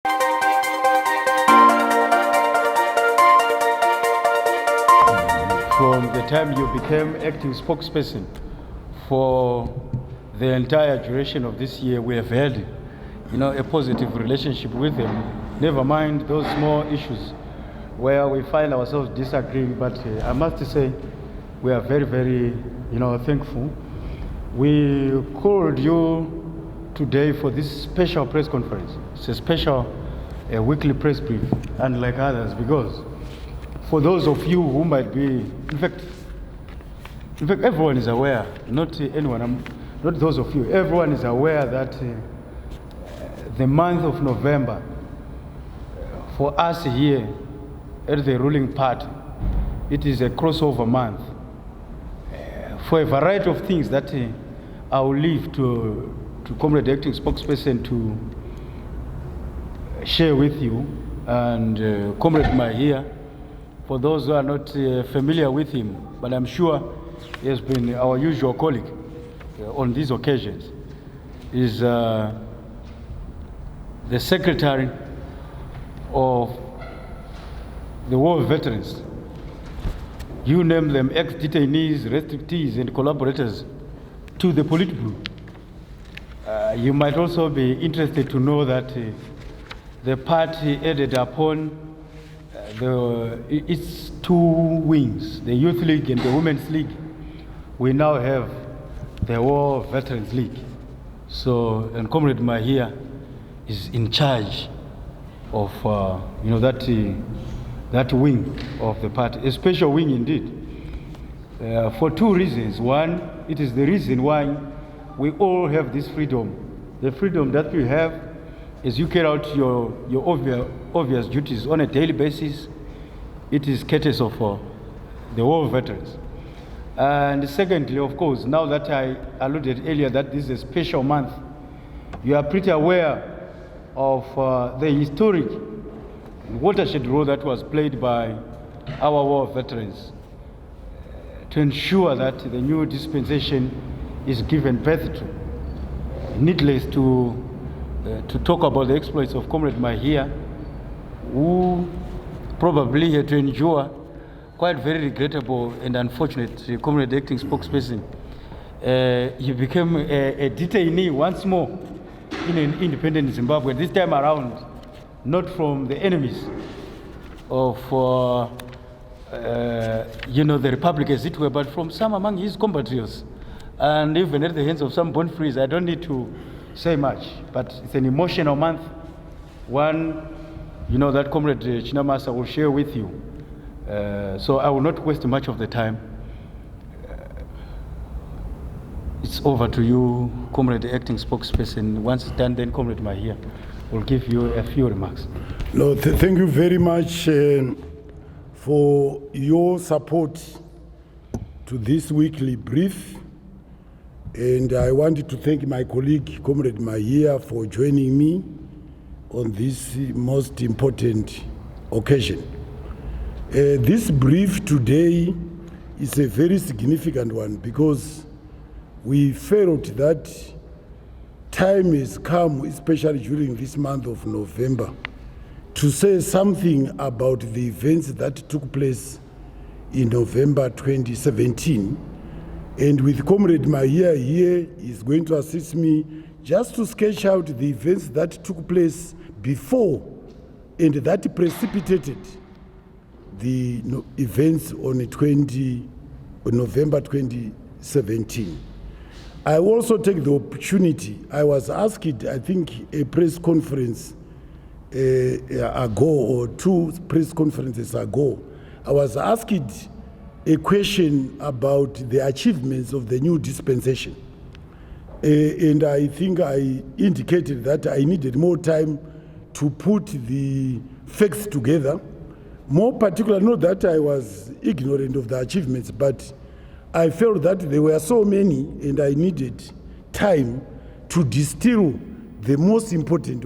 From the time you became acting spokesperson for the entire duration of this year, we have had, a positive relationship with them. Never mind those small issues where we find ourselves disagreeing, but I must say we are very, very, thankful. We called you today for this special press conference. It's a special weekly press brief, unlike others, because for those of you who might be, in fact, everyone is aware, not anyone, not those of you, everyone is aware that the month of November, for us here at the ruling party, it is a crossover month for a variety of things that I will leave to Comrade Acting Spokesperson to share with you, and Comrade Mahia, for those who are not familiar with him, but I'm sure he has been our usual colleague on these occasions, is the Secretary of the War Veterans. You name them ex-detainees, restrictees, and collaborators to the Politburo. You might also be interested to know that the party added upon its two wings, the Youth League and the Women's League. We now have the War Veterans League. So, and Comrade Mahia is in charge of that wing of the party, a special wing indeed, for two reasons. One, it is the reason why we all have this freedom. The freedom that we have as you carry out your obvious duties on a daily basis, it is courtesy of the war veterans. And secondly, of course, now that I alluded earlier that this is a special month, you are pretty aware of the historic watershed role that was played by our war veterans to ensure that the new dispensation is given birth to. Needless to talk about the exploits of Comrade Mahia, who probably had to endure quite very regrettable and unfortunate Comrade Acting Spokesperson. He became a detainee once more in an independent Zimbabwe, this time around not from the enemies of the Republic as it were, but from some among his compatriots, and even at the hands of some born frees. I don't need to say much, but it's an emotional month, one that Comrade CHINAMASA will share with you. So I will not waste much of the time. It's over to you, Comrade Acting Spokesperson. Once it's done, then Comrade Mahia will give you a few remarks. No, thank you very much for your support to this weekly brief. And I wanted to thank my colleague, Comrade Mahia, for joining me on this most important occasion. This brief today is a very significant one because we felt that time has come, especially during this month of November, to say something about the events that took place in November 2017. And with Comrade Mahia here, he's going to assist me just to sketch out the events that took place before and that precipitated the events on November 2017. I also take the opportunity, I was asked, I think, a press conference ago or two press conferences ago, I was asked a question about the achievements of the new dispensation. And I think I indicated that I needed more time to put the facts together. More particularly, not that I was ignorant of the achievements, but I felt that there were so many and I needed time to distill the most important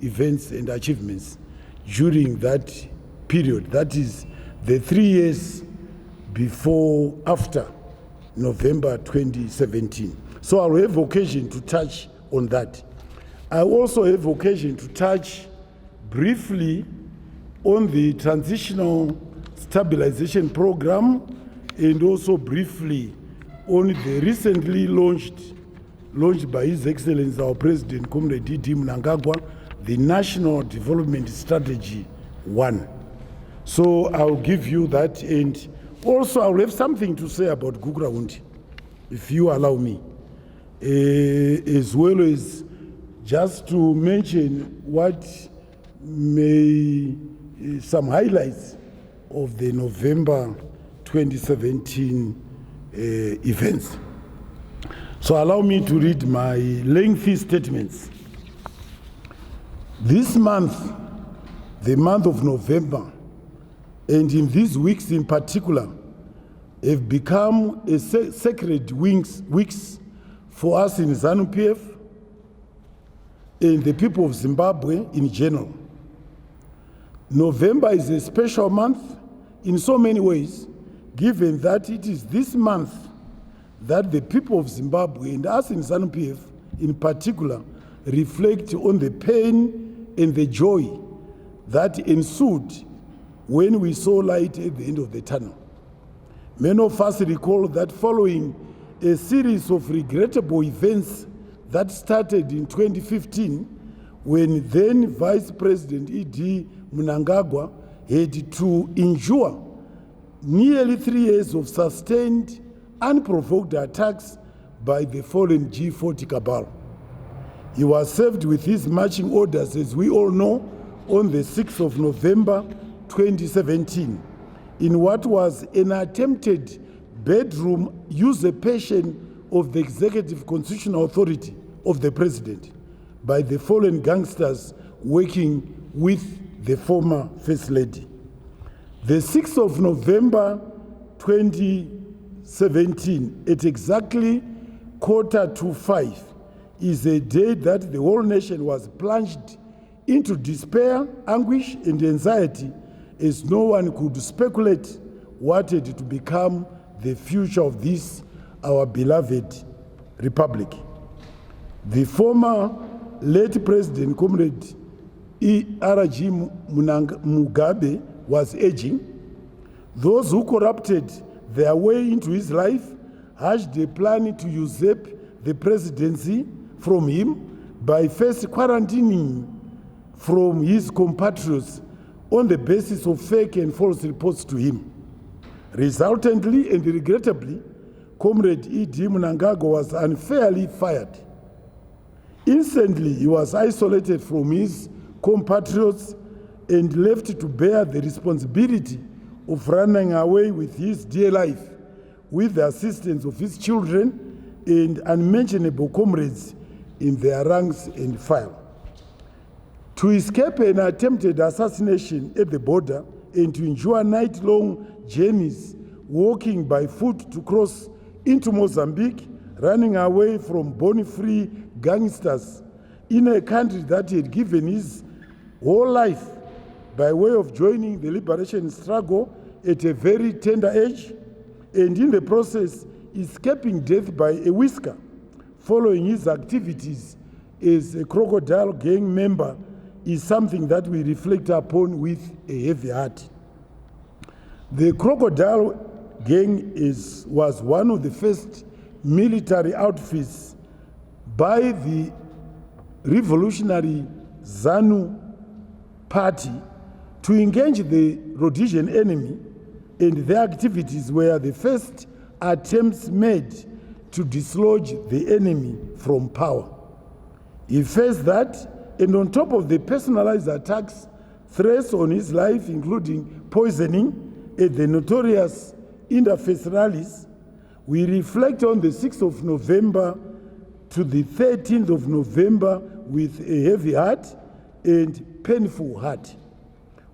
events and achievements during that period. That is the 3 years after November 2017. So I'll have occasion to touch on that. I also have occasion to touch briefly on the Transitional Stabilization Program and also briefly on the recently launched by His Excellency our President, Comrade D.D. Mnangagwa, the National Development Strategy 1. So I'll give you that, and also I'll have something to say about Gugraundi, if you allow me, as well as just to mention what may some highlights of the November 2017 events. So allow me to read my lengthy statements. This month, the month of November, and in these weeks in particular, have become a sacred weeks for us in Zanu PF and the people of Zimbabwe in general. November is a special month in so many ways, given that it is this month that the people of Zimbabwe and us in Zanu PF in particular reflect on the pain and the joy that ensued when we saw light at the end of the tunnel. Many of us recall that following a series of regrettable events that started in 2015, when then Vice President E.D. Mnangagwa had to endure nearly 3 years of sustained, unprovoked attacks by the fallen G40 cabal. He was served with his marching orders, as we all know, on the 6th of November 2017, in what was an attempted bedroom usurpation of the Executive Constitutional Authority of the President by the fallen gangsters working with the former First Lady. The 6th of November 2017, at exactly 4:45, is a day that the whole nation was plunged into despair, anguish, and anxiety, as no one could speculate what had to become the future of this, our beloved republic. The former late President, Comrade E.R.G. Mugabe, was aging. Those who corrupted their way into his life hatched a plan to usurp the presidency from him by first quarantining from his compatriots on the basis of fake and false reports to him. Resultantly and regrettably, Comrade E.D. Mnangagwa was unfairly fired. Instantly, he was isolated from his compatriots and left to bear the responsibility of running away with his dear life with the assistance of his children and unmentionable comrades in their ranks and file. To escape an attempted assassination at the border and to endure night-long journeys, walking by foot to cross into Mozambique, running away from bone-free gangsters in a country that he had given his whole life by way of joining the liberation struggle at a very tender age, and in the process escaping death by a whisker following his activities as a crocodile gang member, is something that we reflect upon with a heavy heart. The crocodile gang was one of the first military outfits by the revolutionary Zanu party to engage the Rhodesian enemy, and their activities were the first attempts made to dislodge the enemy from power. He faced that, and on top of the personalized attacks, threats on his life, including poisoning at the notorious interfaith rallies, we reflect on the 6th of November to the 13th of November with a heavy heart and painful heart.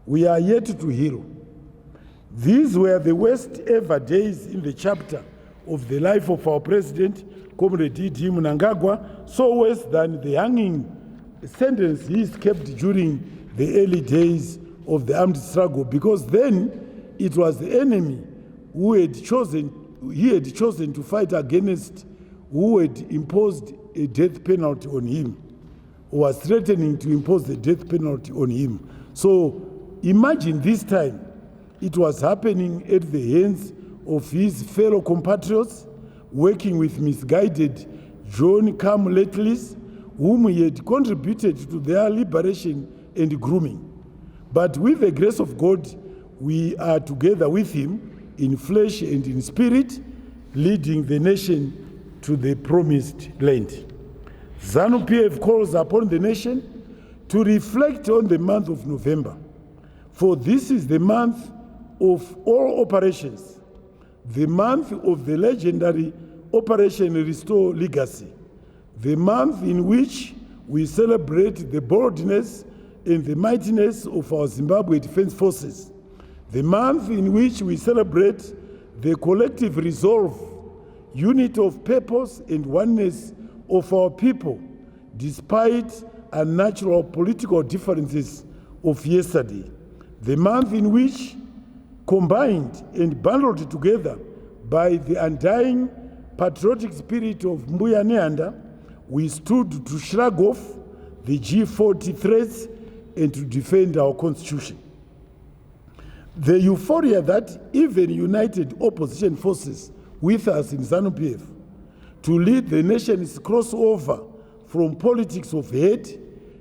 We are yet to heal. These were the worst ever days in the chapter of the life of our president, Comrade D.D. Mnangagwa, so worse than the hanging sentence he escaped during the early days of the armed struggle, because then it was the enemy who he had chosen to fight against, who had imposed a death penalty on him. was threatening to impose the death penalty on him. So imagine this time it was happening at the hands of his fellow compatriots, working with misguided John Carmuletlis, whom he had contributed to their liberation and grooming. But with the grace of God, we are together with him in flesh and in spirit, leading the nation to the promised land. Zanu PF calls upon the nation to reflect on the month of November, for this is the month of all operations, the month of the legendary Operation Restore Legacy, the month in which we celebrate the boldness and the mightiness of our Zimbabwe Defense Forces, the month in which we celebrate the collective resolve, unity of purpose and oneness of our people, despite unnatural political differences of yesterday, the month in which, combined and bundled together by the undying patriotic spirit of Mbuya Neanda, we stood to shrug off the G40 threats and to defend our constitution. The euphoria that even united opposition forces with us in ZANU-PF to lead the nation's crossover from politics of hate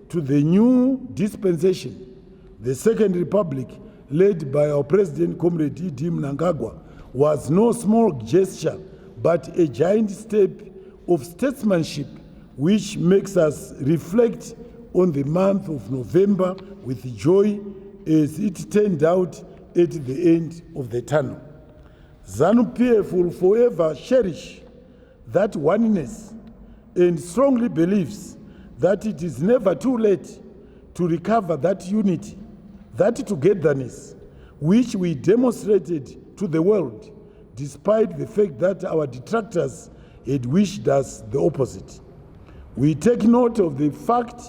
to the new dispensation, the Second Republic, led by our President, Comrade E.D. Mnangagwa, was no small gesture, but a giant step of statesmanship which makes us reflect on the month of November with joy as it turned out at the end of the tunnel. ZANU-PF will forever cherish that oneness and strongly believes that it is never too late to recover that unity, that togetherness, which we demonstrated to the world, despite the fact that our detractors had wished us the opposite. We take note of the fact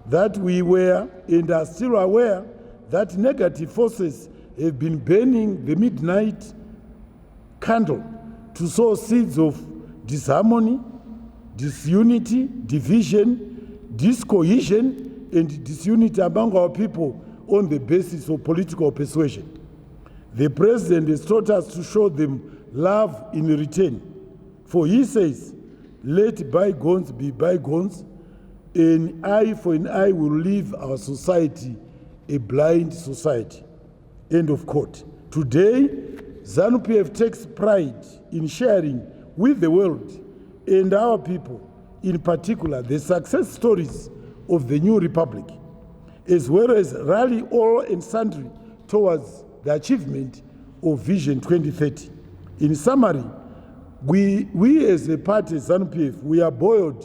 that we were and are still aware that negative forces have been burning the midnight candle to sow seeds of disharmony, disunity, division, discohesion, and disunity among our people on the basis of political persuasion. The President has taught us to show them love in return. For he says, let bygones be bygones, an eye for an eye will leave our society a blind society. End of quote. Today, ZANU-PF takes pride in sharing with the world and our people, in particular, the success stories of the new republic, as well as rally all and sundry towards the achievement of Vision 2030. In summary, we as a party, ZANU-PF, we are buoyed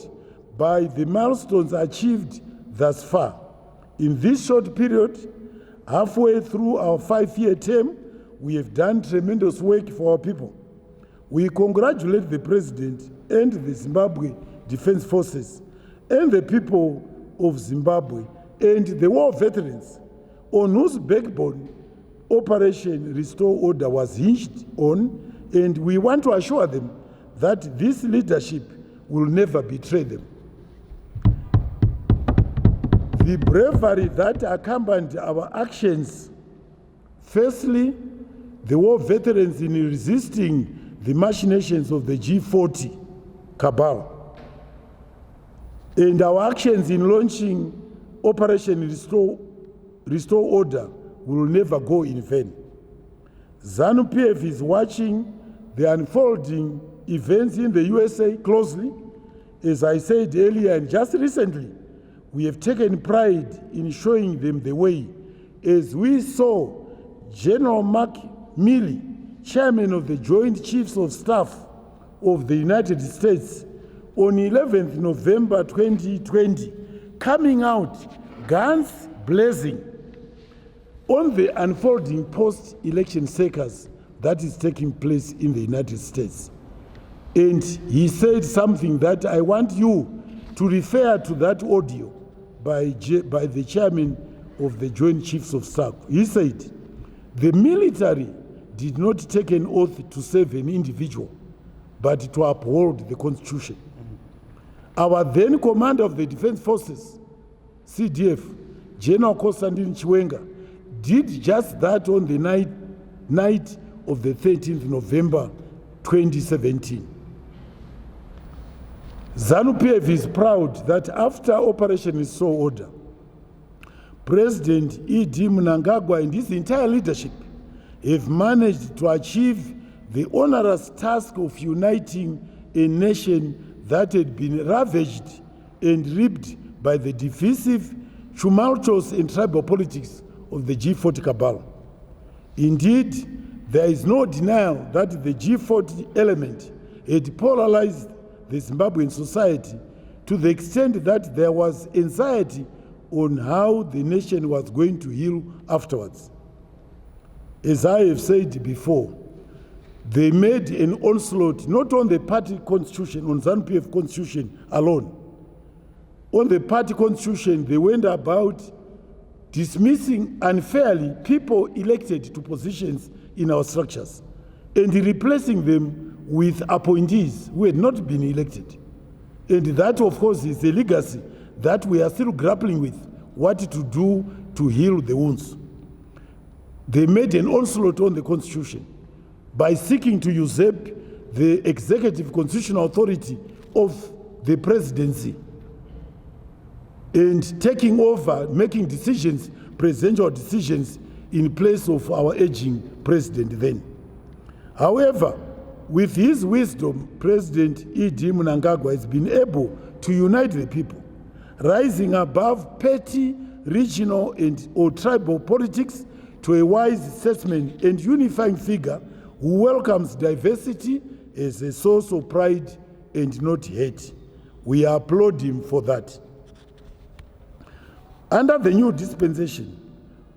by the milestones achieved thus far. In this short period, halfway through our 5-year term, we have done tremendous work for our people. We congratulate the President and the Zimbabwe Defense Forces and the people of Zimbabwe and the war veterans on whose backbone Operation Restore Order was hinged on, and we want to assure them that this leadership will never betray them. The bravery that accompanied our actions, firstly, the war veterans in resisting the machinations of the G40 cabal, and our actions in launching Operation Restore Order will never go in vain. ZANU-PF is watching the unfolding events in the USA closely. As I said earlier, and just recently, we have taken pride in showing them the way, as we saw General Mark Milley, chairman of the Joint Chiefs of Staff of the United States, on 11th November 2020, coming out guns blazing on the unfolding post-election circus that is taking place in the United States. And he said something that I want you to refer to that audio by the chairman of the Joint Chiefs of Staff. He said, the military did not take an oath to save an individual, but to uphold the Constitution. Our then commander of the Defense Forces CDF, General Konstantin Chiwenga, did just that on the night of the 13th November 2017. ZANU-PF is proud that after Operation Restore Order, President E.D. Mnangagwa and his entire leadership have managed to achieve the onerous task of uniting a nation that had been ravaged and ripped by the divisive, tumultuous and tribal politics of the G40 cabal. Indeed, there is no denial that the G40 element had polarized the Zimbabwean society to the extent that there was anxiety on how the nation was going to heal afterwards. As I have said before, they made an onslaught not on the party constitution, on ZANU-PF constitution alone. On the party constitution, they went about dismissing unfairly people elected to positions in our structures and replacing them with appointees who had not been elected. And that, of course, is a legacy that we are still grappling with, what to do to heal the wounds. They made an onslaught on the Constitution by seeking to usurp the executive constitutional authority of the presidency and taking over, making decisions, presidential decisions, in place of our aging president then. However, with his wisdom, President E.D. Mnangagwa has been able to unite the people, rising above petty, regional, or tribal politics to a wise statesman and unifying figure who welcomes diversity as a source of pride and not hate. We applaud him for that. Under the new dispensation,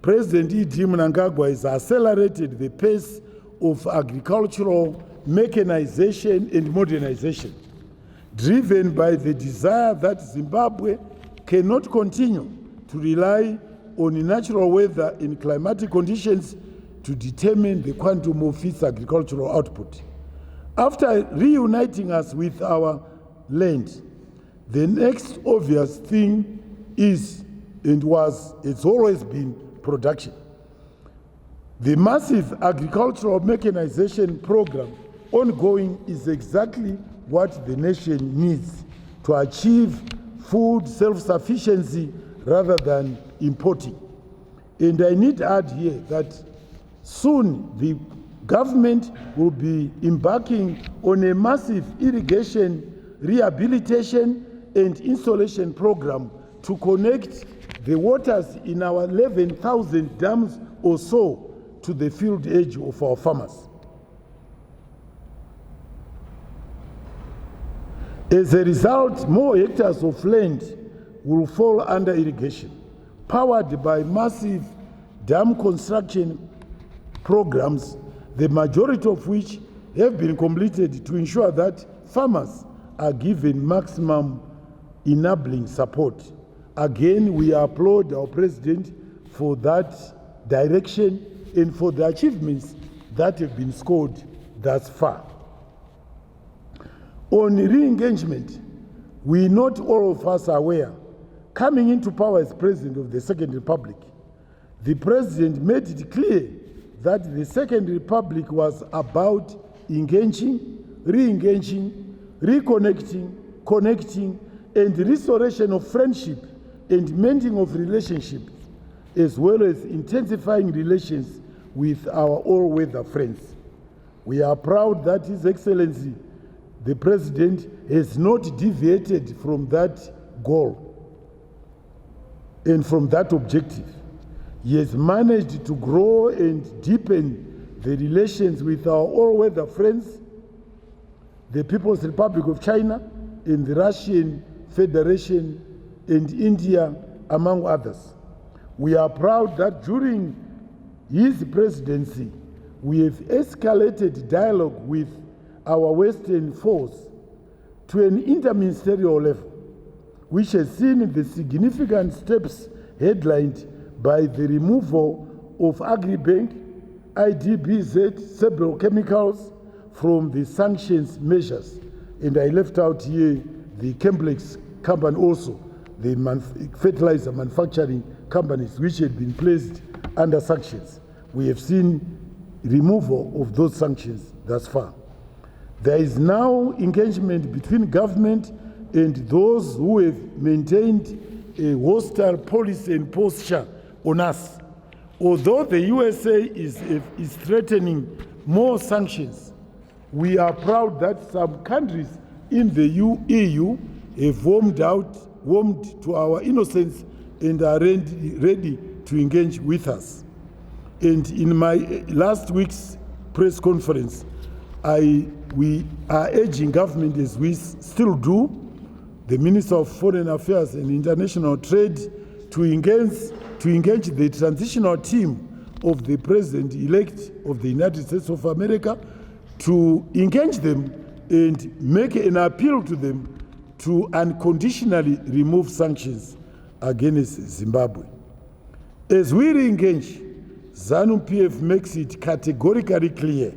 President E.D. Mnangagwa has accelerated the pace of agricultural mechanization and modernization, driven by the desire that Zimbabwe cannot continue to rely on natural weather and climatic conditions to determine the quantum of its agricultural output. After reuniting us with our land, the next obvious thing is, and it's always been, production. The massive agricultural mechanization program ongoing is exactly what the nation needs to achieve food self-sufficiency rather than importing. And I need to add here that soon the government will be embarking on a massive irrigation, rehabilitation, and installation program to connect the waters in our 11,000 dams or so to the field edge of our farmers. As a result, more hectares of land will fall under irrigation, powered by massive dam construction programs, the majority of which have been completed to ensure that farmers are given maximum enabling support. Again, we applaud our president for that direction and for the achievements that have been scored thus far. On re-engagement, we not all of us are aware, coming into power as president of the Second Republic, the president made it clear that the Second Republic was about engaging, re-engaging, reconnecting, connecting, and restoration of friendship and mending of relationships, as well as intensifying relations with our all-weather friends. We are proud that His Excellency, the President, has not deviated from that goal and from that objective. He has managed to grow and deepen the relations with our all-weather friends, the People's Republic of China and the Russian Federation and India, among others. We are proud that during his presidency, we have escalated dialogue with our Western force to an interministerial level, which has seen the significant steps headlined by the removal of Agribank, IDBZ, several chemicals from the sanctions measures. And I left out here the Chemiplex company also the fertilizer manufacturing companies which had been placed under sanctions. We have seen removal of those sanctions thus far. There is now engagement between government and those who have maintained a hostile policy and posture on us. Although the USA is threatening more sanctions, we are proud that some countries in the EU have warmed to our innocence and are ready to engage with us. And in my last week's press conference, we are urging government, as we still do, the Minister of Foreign Affairs and International Trade to engage the transitional team of the President-elect of the United States of America, to engage them and make an appeal to them to unconditionally remove sanctions against Zimbabwe. As we re-engage, ZANU-PF makes it categorically clear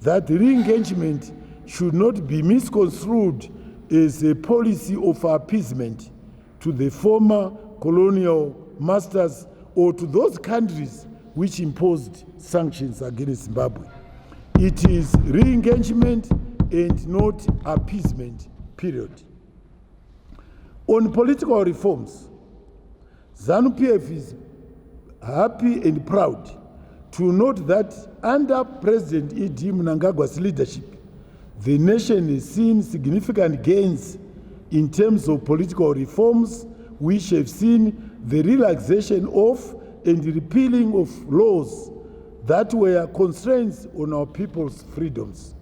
that re-engagement should not be misconstrued as a policy of appeasement to the former colonial masters or to those countries which imposed sanctions against Zimbabwe. It is re-engagement and not appeasement, period. On political reforms, ZANU-PF is happy and proud to note that under President E.D. Mnangagwa's leadership, the nation has seen significant gains in terms of political reforms, which have seen the relaxation of and repealing of laws that were constraints on our people's freedoms.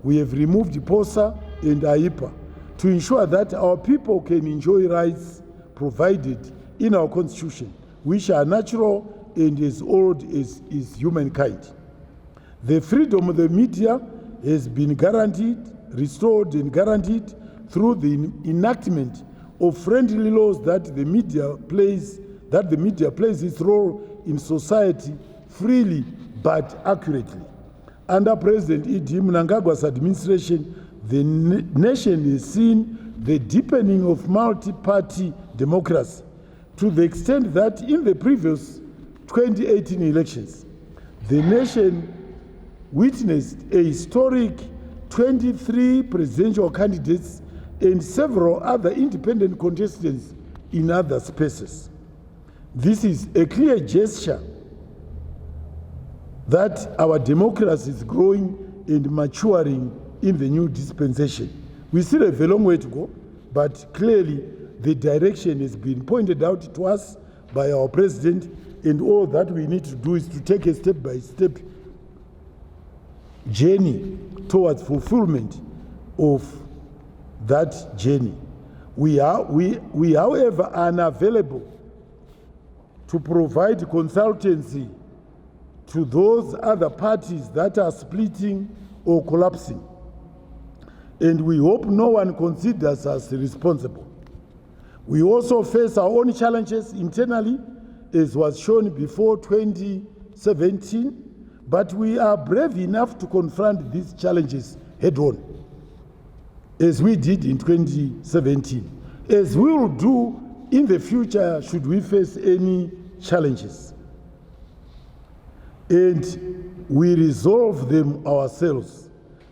We have removed POSA and AIPA to ensure that our people can enjoy rights provided in our Constitution, which are natural and as old as is humankind. The freedom of the media has been guaranteed, restored and guaranteed through the enactment of friendly laws that the media plays its role in society freely but accurately. Under President E.D. Mnangagwa's administration, the nation has seen the deepening of multi-party democracy to the extent that in the previous 2018 elections, the nation witnessed a historic 23 presidential candidates and several other independent contestants in other spaces. This is a clear gesture that our democracy is growing and maturing in the new dispensation. We still have a long way to go, but clearly the direction has been pointed out to us by our president, and all that we need to do is to take a step-by-step journey towards fulfillment of that journey. We however, are unavailable to provide consultancy to those other parties that are splitting or collapsing. And we hope no one considers us responsible. We also face our own challenges internally, as was shown before 2017, but we are brave enough to confront these challenges head-on, as we did in 2017, as we will do in the future should we face any challenges. And we resolve them ourselves.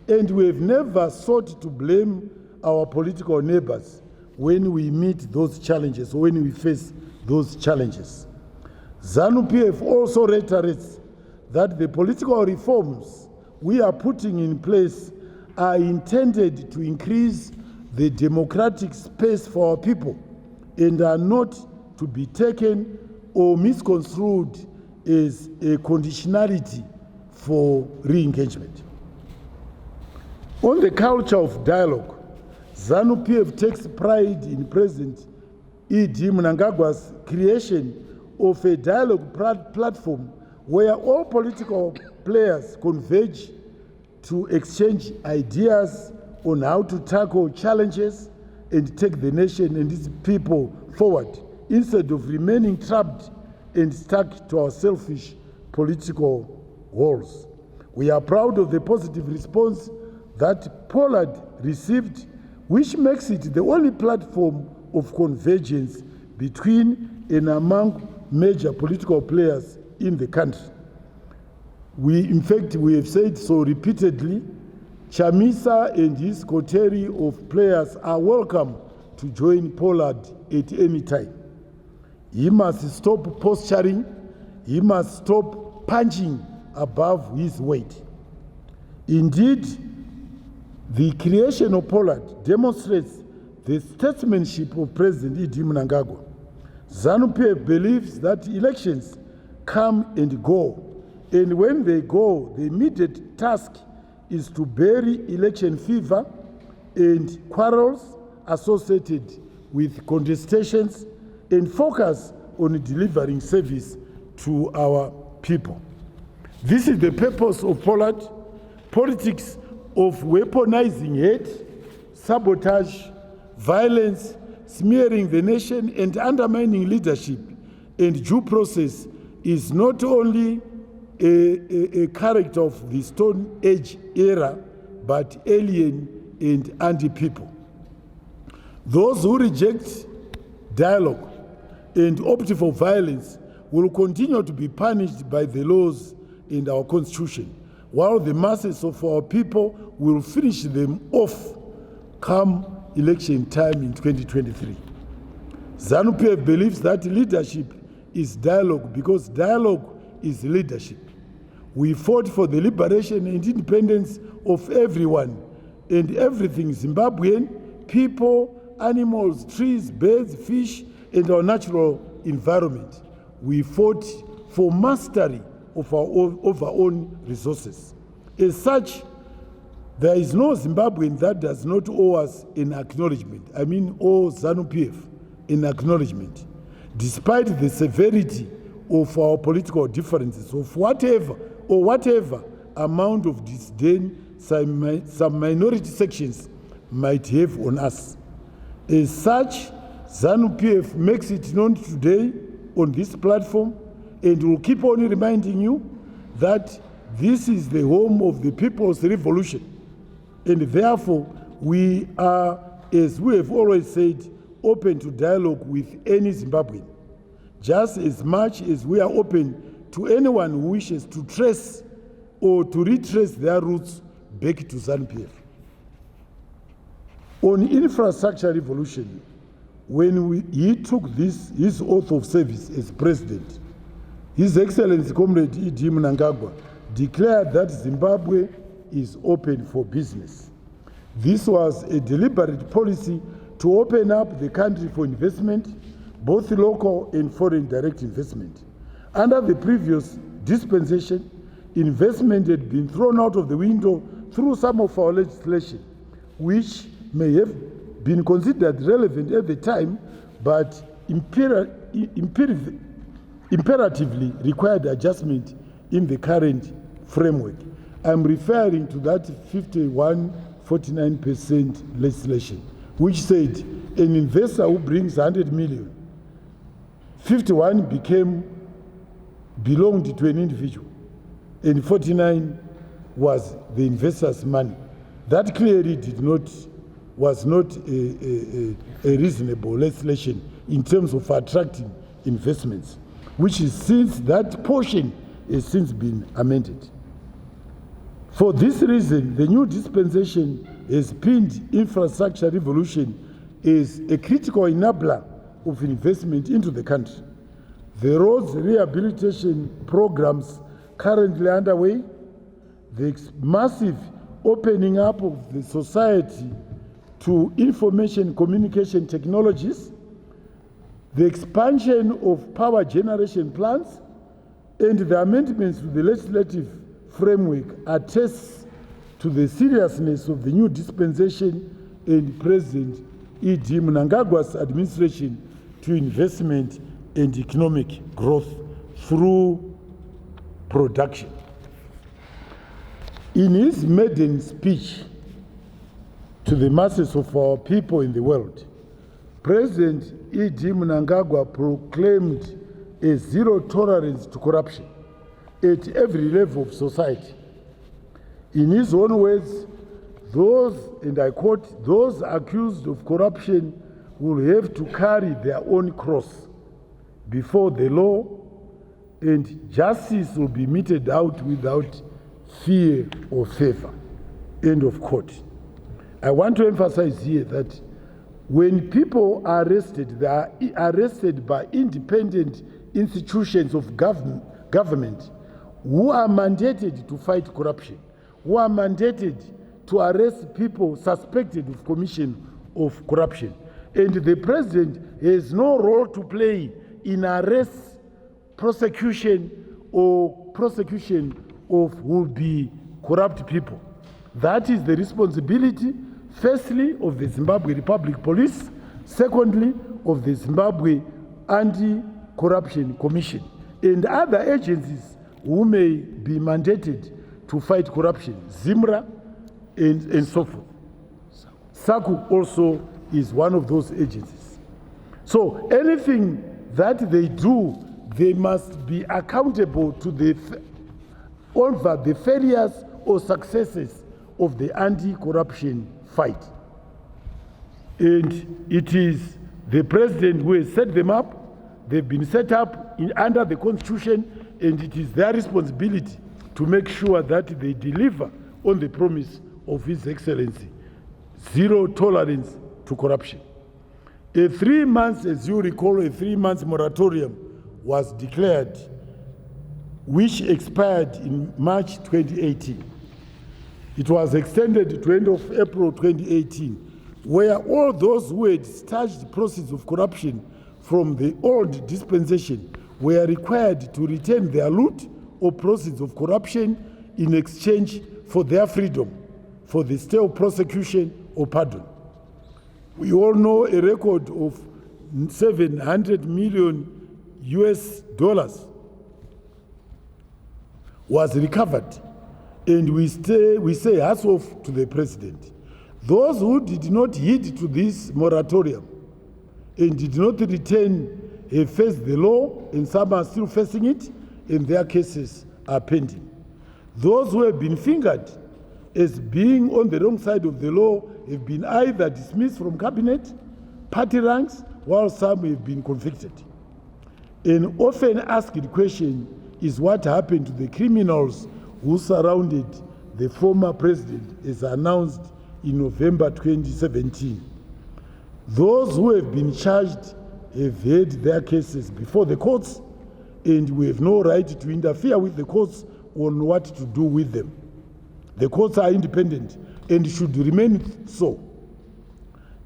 And we have never sought to blame our political neighbors when we meet those challenges, or when we face those challenges. ZANU-PF also reiterates that the political reforms we are putting in place are intended to increase the democratic space for our people and are not to be taken or misconstrued as a conditionality for re-engagement. On the culture of dialogue, ZANU-PF takes pride in President E.D. Mnangagwa's creation of a dialogue platform where all political players converge to exchange ideas on how to tackle challenges and take the nation and its people forward, instead of remaining trapped and stuck to our selfish political walls. We are proud of the positive response that Pollard received, which makes it the only platform of convergence between and among major political players in the country. In fact, we have said so repeatedly, CHINAMASA and his coterie of players are welcome to join Pollard at any time. He must stop posturing, he must stop punching above his weight. Indeed, the creation of Pollard demonstrates the statesmanship of President E.D. Mnangagwa. ZANU-PF believes that elections come and go, and when they go, the immediate task is to bury election fever and quarrels associated with contestations and focus on delivering service to our people. This is the purpose of Pollard: politics of weaponizing hate, sabotage, violence, smearing the nation, and undermining leadership and due process is not only a character of the Stone Age era, but alien and anti-people. Those who reject dialogue and opt for violence will continue to be punished by the laws and our constitution, while the masses of our people will finish them off come election time in 2023. ZANU-PF believes that leadership is dialogue because dialogue is leadership. We fought for the liberation and independence of everyone and everything Zimbabwean: people, animals, trees, birds, fish, and our natural environment. We fought for mastery of our own resources. As such, there is no Zimbabwean that does not owe us an acknowledgement. I mean, owe ZANU-PF an acknowledgement, despite the severity of our political differences, of whatever amount of disdain some minority sections might have on us. As such, ZANU-PF makes it known today on this platform, and will keep on reminding you that this is the home of the people's revolution. And therefore, we are, as we have always said, open to dialogue with any Zimbabwean, just as much as we are open to anyone who wishes to trace or to retrace their roots back to ZANU-PF. On infrastructure revolution, when he took his oath of service as president, His Excellency Comrade E.D. Mnangagwa declared that Zimbabwe is open for business. This was a deliberate policy to open up the country for investment, both local and foreign direct investment. Under the previous dispensation, investment had been thrown out of the window through some of our legislation, which may have been considered relevant at the time, but imperatively required adjustment in the current framework. I'm referring to that 51-49% legislation, which said an investor who brings 100 million, 51 belonged to an individual, and 49 was the investor's money. That clearly was not a reasonable legislation in terms of attracting investments, which is since that portion has since been amended. For this reason, the new dispensation has pinned infrastructure revolution as a critical enabler of investment into the country. The roads rehabilitation programs currently underway, the massive opening up of the society to information communication technologies, the expansion of power generation plants, and the amendments to the legislative framework attests to the seriousness of the new dispensation and President E.D. Mnangagwa's administration to investment and economic growth through production. In his maiden speech to the masses of our people in the world, President E.D. Mnangagwa proclaimed a zero tolerance to corruption at every level of society. In his own words, those, and I quote, "those accused of corruption will have to carry their own cross before the law, and justice will be meted out without fear or favor. End of quote. I want to emphasize here that when people are arrested, they are arrested by independent institutions of government who are mandated to fight corruption, who are mandated to arrest people suspected of commission of corruption. And the president has no role to play in arrest, prosecution of would-be corrupt people. That is the responsibility, firstly, of the Zimbabwe Republic Police, secondly, of the Zimbabwe Anti-Corruption Commission, and other agencies who may be mandated to fight corruption, ZIMRA and so forth. SACU also is one of those agencies. So anything that they do, they must be accountable to over the failures or successes of the anti-corruption fight. And it is the president who has set them up. They've been set up under the Constitution, and it is their responsibility to make sure that they deliver on the promise of His Excellency, zero tolerance to corruption. A 3 months, as you recall, a 3 months moratorium was declared, which expired in March 2018. It was extended to end of April 2018, where all those who had started the process of corruption from the old dispensation were required to return their loot or proceeds of corruption in exchange for their freedom, for the stay of prosecution or pardon. We all know a record of $700 million was recovered, and we say hats off to the president. Those who did not heed to this moratorium and did not return have faced the law, and some are still facing it, and their cases are pending. Those who have been fingered as being on the wrong side of the law have been either dismissed from cabinet, party ranks, while some have been convicted. An often asked question is what happened to the criminals who surrounded the former president, as announced in November 2017. Those who have been charged have had their cases before the courts, and we have no right to interfere with the courts on what to do with them. The courts are independent and should remain so.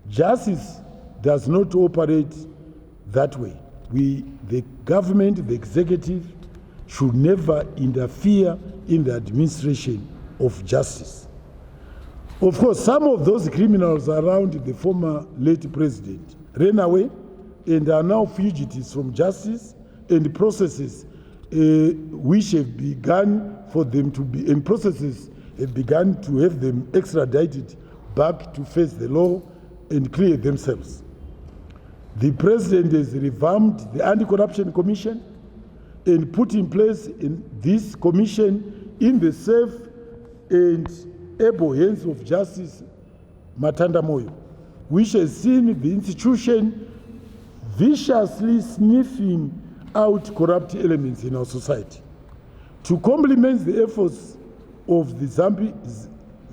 Justice does not operate that way. The government, the executive, should never interfere in the administration of justice. Of course, some of those criminals around the former late president ran away and are now fugitives from justice, and processes which have begun for them to be, and processes have begun to have them extradited back to face the law and clear themselves. The president has revamped the Anti-Corruption Commission and put in place in this commission in the safe and able hands of Justice Matanda Moyo, which has seen the institution viciously sniffing out corrupt elements in our society. To complement the efforts of the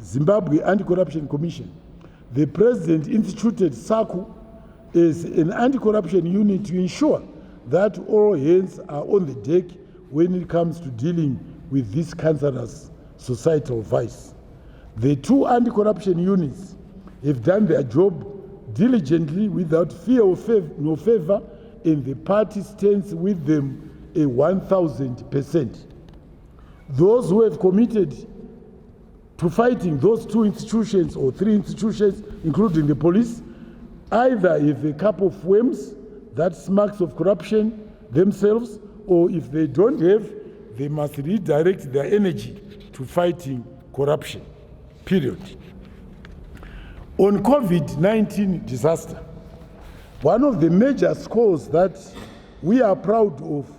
Zimbabwe Anti-Corruption Commission, the president instituted SACU as an anti-corruption unit to ensure that all hands are on the deck when it comes to dealing with this cancerous societal vice. The two anti-corruption units have done their job diligently without fear or favor, and the party stands with them 1,000%. Those who have committed to fighting those two institutions or three institutions, including the police, either have a cup of worms that smacks of corruption themselves, or if they don't have, they must redirect their energy to fighting corruption, period. On COVID-19 disaster, one of the major scores that we are proud of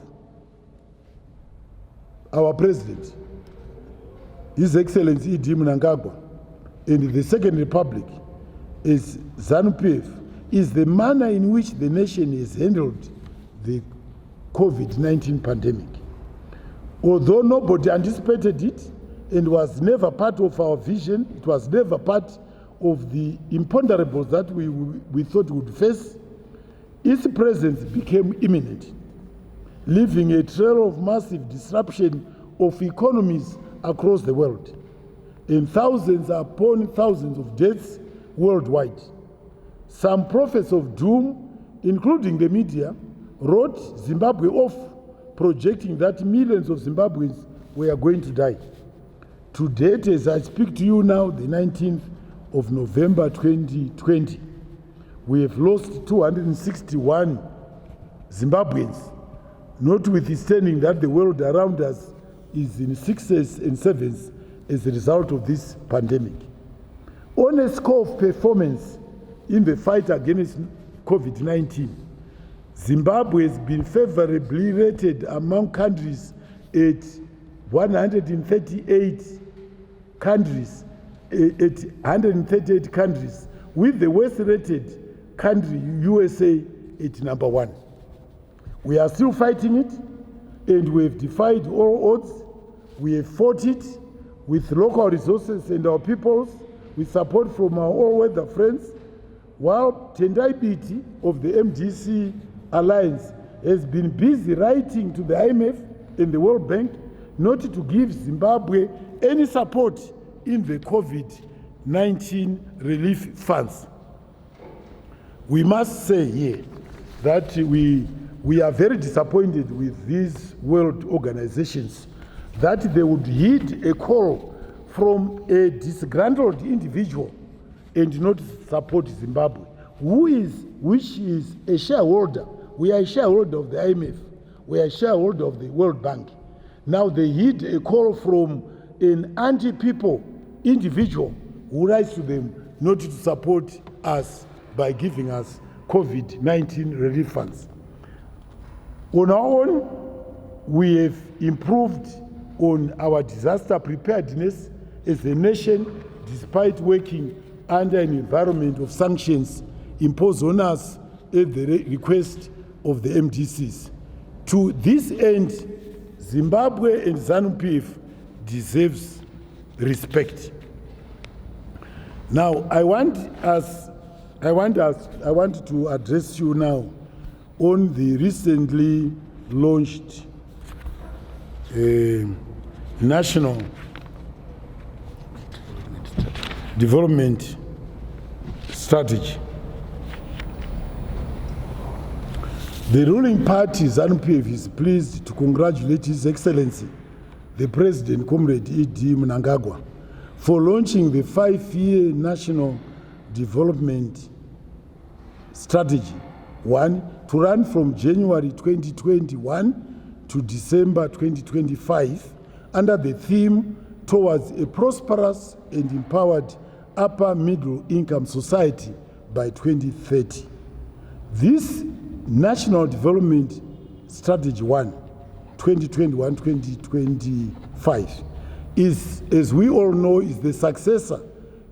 our president, His Excellency E.D. Mnangagwa, and the Second Republic is Zanu PF, is the manner in which the nation has handled the COVID-19 pandemic. Although nobody anticipated it and was never part of our vision, it was never part of the imponderables that we thought we would face, its presence became imminent, leaving a trail of massive disruption of economies across the world, and thousands upon thousands of deaths worldwide. Some prophets of doom, including the media, wrote Zimbabwe off, projecting that millions of Zimbabweans were going to die. To date, as I speak to you now, the 19th of November 2020, we have lost 261 Zimbabweans, notwithstanding that the world around us is in sixes and sevens as a result of this pandemic. On a score of performance in the fight against COVID-19, Zimbabwe has been favorably rated among countries at 138 countries, with the worst rated country, USA, at number 1. We are still fighting it, and we have defied all odds. We have fought it with local resources and our peoples, with support from our all-weather friends, while Tendai Biti of the MDC Alliance has been busy writing to the IMF and the World Bank not to give Zimbabwe any support in the COVID-19 relief funds. We must say here that we are very disappointed with these world organizations that they would heed a call from a disgruntled individual and not support Zimbabwe, which is a shareholder. We are a shareholder of the IMF. We are a shareholder of the World Bank. Now they heed a call from an anti-people individual who writes to them not to support us by giving us COVID-19 relief funds. On our own, we have improved on our disaster preparedness as a nation, despite working under an environment of sanctions imposed on us at the request of the MDCs. To this end, Zimbabwe and Zanu PF deserves respect. Now, I want to address you now on the recently launched national development strategy. The ruling party, ZANU-PF, is pleased to congratulate His Excellency, the President, Comrade E.D. Mnangagwa, for launching the 5-year national development strategy. 1, to run from January 2021 to December 2025 under the theme towards a prosperous and empowered upper middle income society by 2030. This National Development Strategy 1, 2021-2025 is, as we all know, is the successor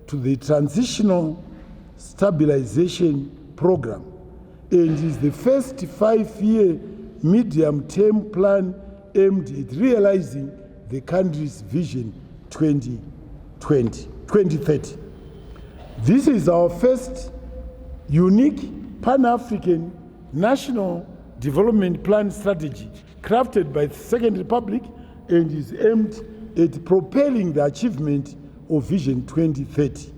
to the Transitional Stabilization Program and is the first 5-year medium-term plan aimed at realizing the country's Vision 2030. This is our first unique Pan-African National Development Plan strategy crafted by the Second Republic and is aimed at propelling the achievement of Vision 2030.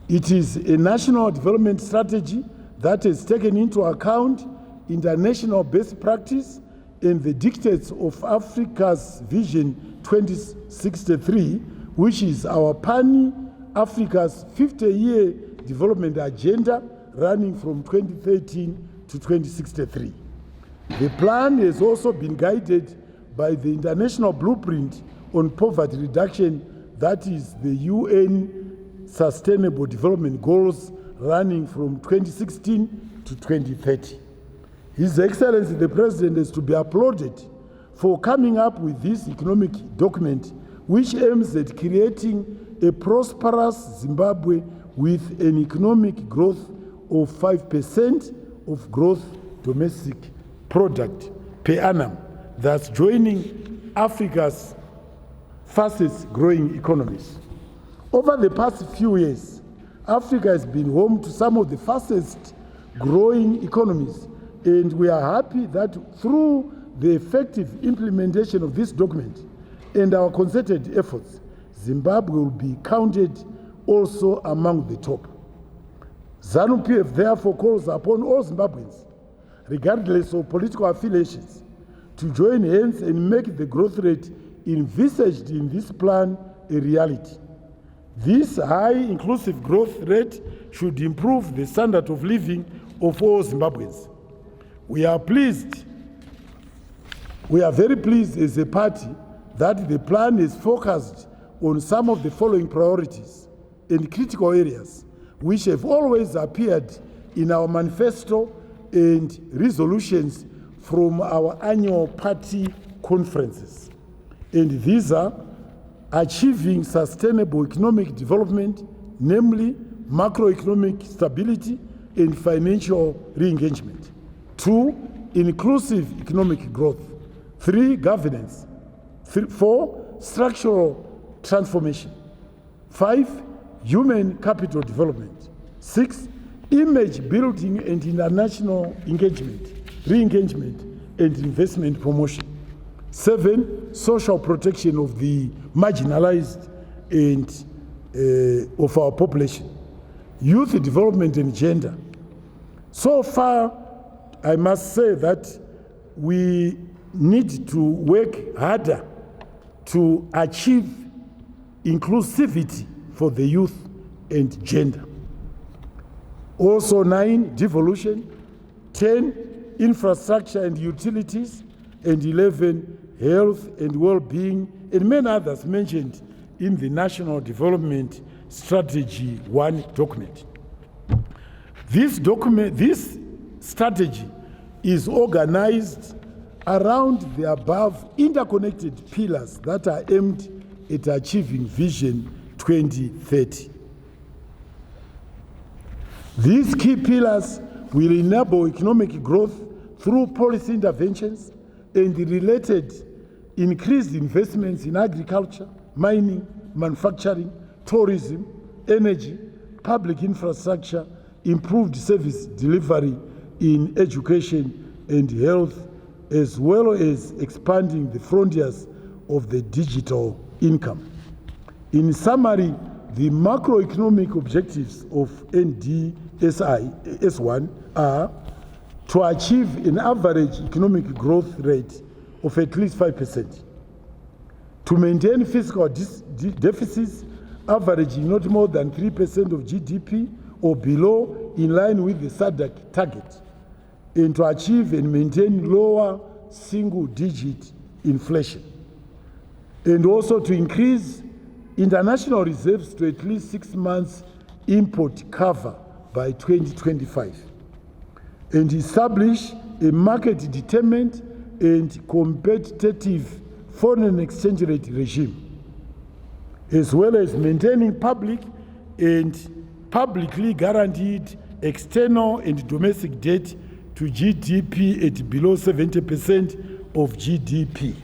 It is a national development strategy that has taken into account international best practice and the dictates of Africa's Vision 2063, which is our Pan-Africa's 50-year development agenda running from 2013 to 2063. The plan has also been guided by the International Blueprint on Poverty Reduction, that is the UN Sustainable Development Goals running from 2016 to 2030. His Excellency the President is to be applauded for coming up with this economic document which aims at creating a prosperous Zimbabwe with an economic growth of 5% of gross domestic product per annum, thus joining Africa's fastest growing economies. Over the past few years, Africa has been home to some of the fastest growing economies, and we are happy that through the effective implementation of this document and our concerted efforts, Zimbabwe will be counted also among the top. ZANU-PF therefore calls upon all Zimbabweans, regardless of political affiliations, to join hands and make the growth rate envisaged in this plan a reality. This high inclusive growth rate should improve the standard of living of all Zimbabweans. We are very pleased as a party that the plan is focused on some of the following priorities and critical areas, which have always appeared in our manifesto and resolutions from our annual party conferences. And these are achieving sustainable economic development, namely macroeconomic stability and financial re-engagement. 2, inclusive economic growth. 3, governance. 4, structural transformation. 5, human capital development. 6, image building and international engagement, re-engagement and investment promotion. 7, social protection of the marginalized and of our population. Youth development and gender. So far, I must say that we need to work harder to achieve inclusivity for the youth and gender. Also 9, devolution. 10, infrastructure and utilities. And 11, health and well-being, and many others mentioned in the National Development Strategy 1 document. This strategy is organized around the above interconnected pillars that are aimed at achieving Vision 2030. These key pillars will enable economic growth through policy interventions and the related increased investments in agriculture, mining, manufacturing, tourism, energy, public infrastructure, improved service delivery in education and health, as well as expanding the frontiers of the digital income. In summary, the macroeconomic objectives of NDSI-S1 are to achieve an average economic growth rate of at least 5%, to maintain fiscal deficits averaging not more than 3% of GDP or below, in line with the SADC target, and to achieve and maintain lower single-digit inflation, and also to increase international reserves to at least 6 months import cover by 2025, and establish a market-determined and competitive foreign exchange rate regime, as well as maintaining public and publicly guaranteed external and domestic debt to GDP at below 70% of GDP.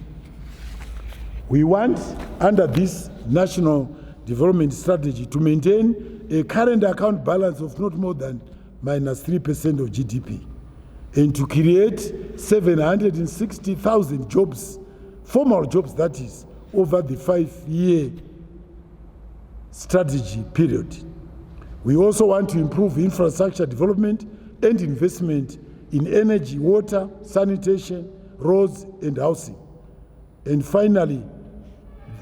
We want, under this national development strategy, to maintain a current account balance of not more than minus 3% of GDP, and to create 760,000 jobs, formal jobs that is, over the 5-year strategy period. We also want to improve infrastructure development and investment in energy, water, sanitation, roads, and housing. And finally,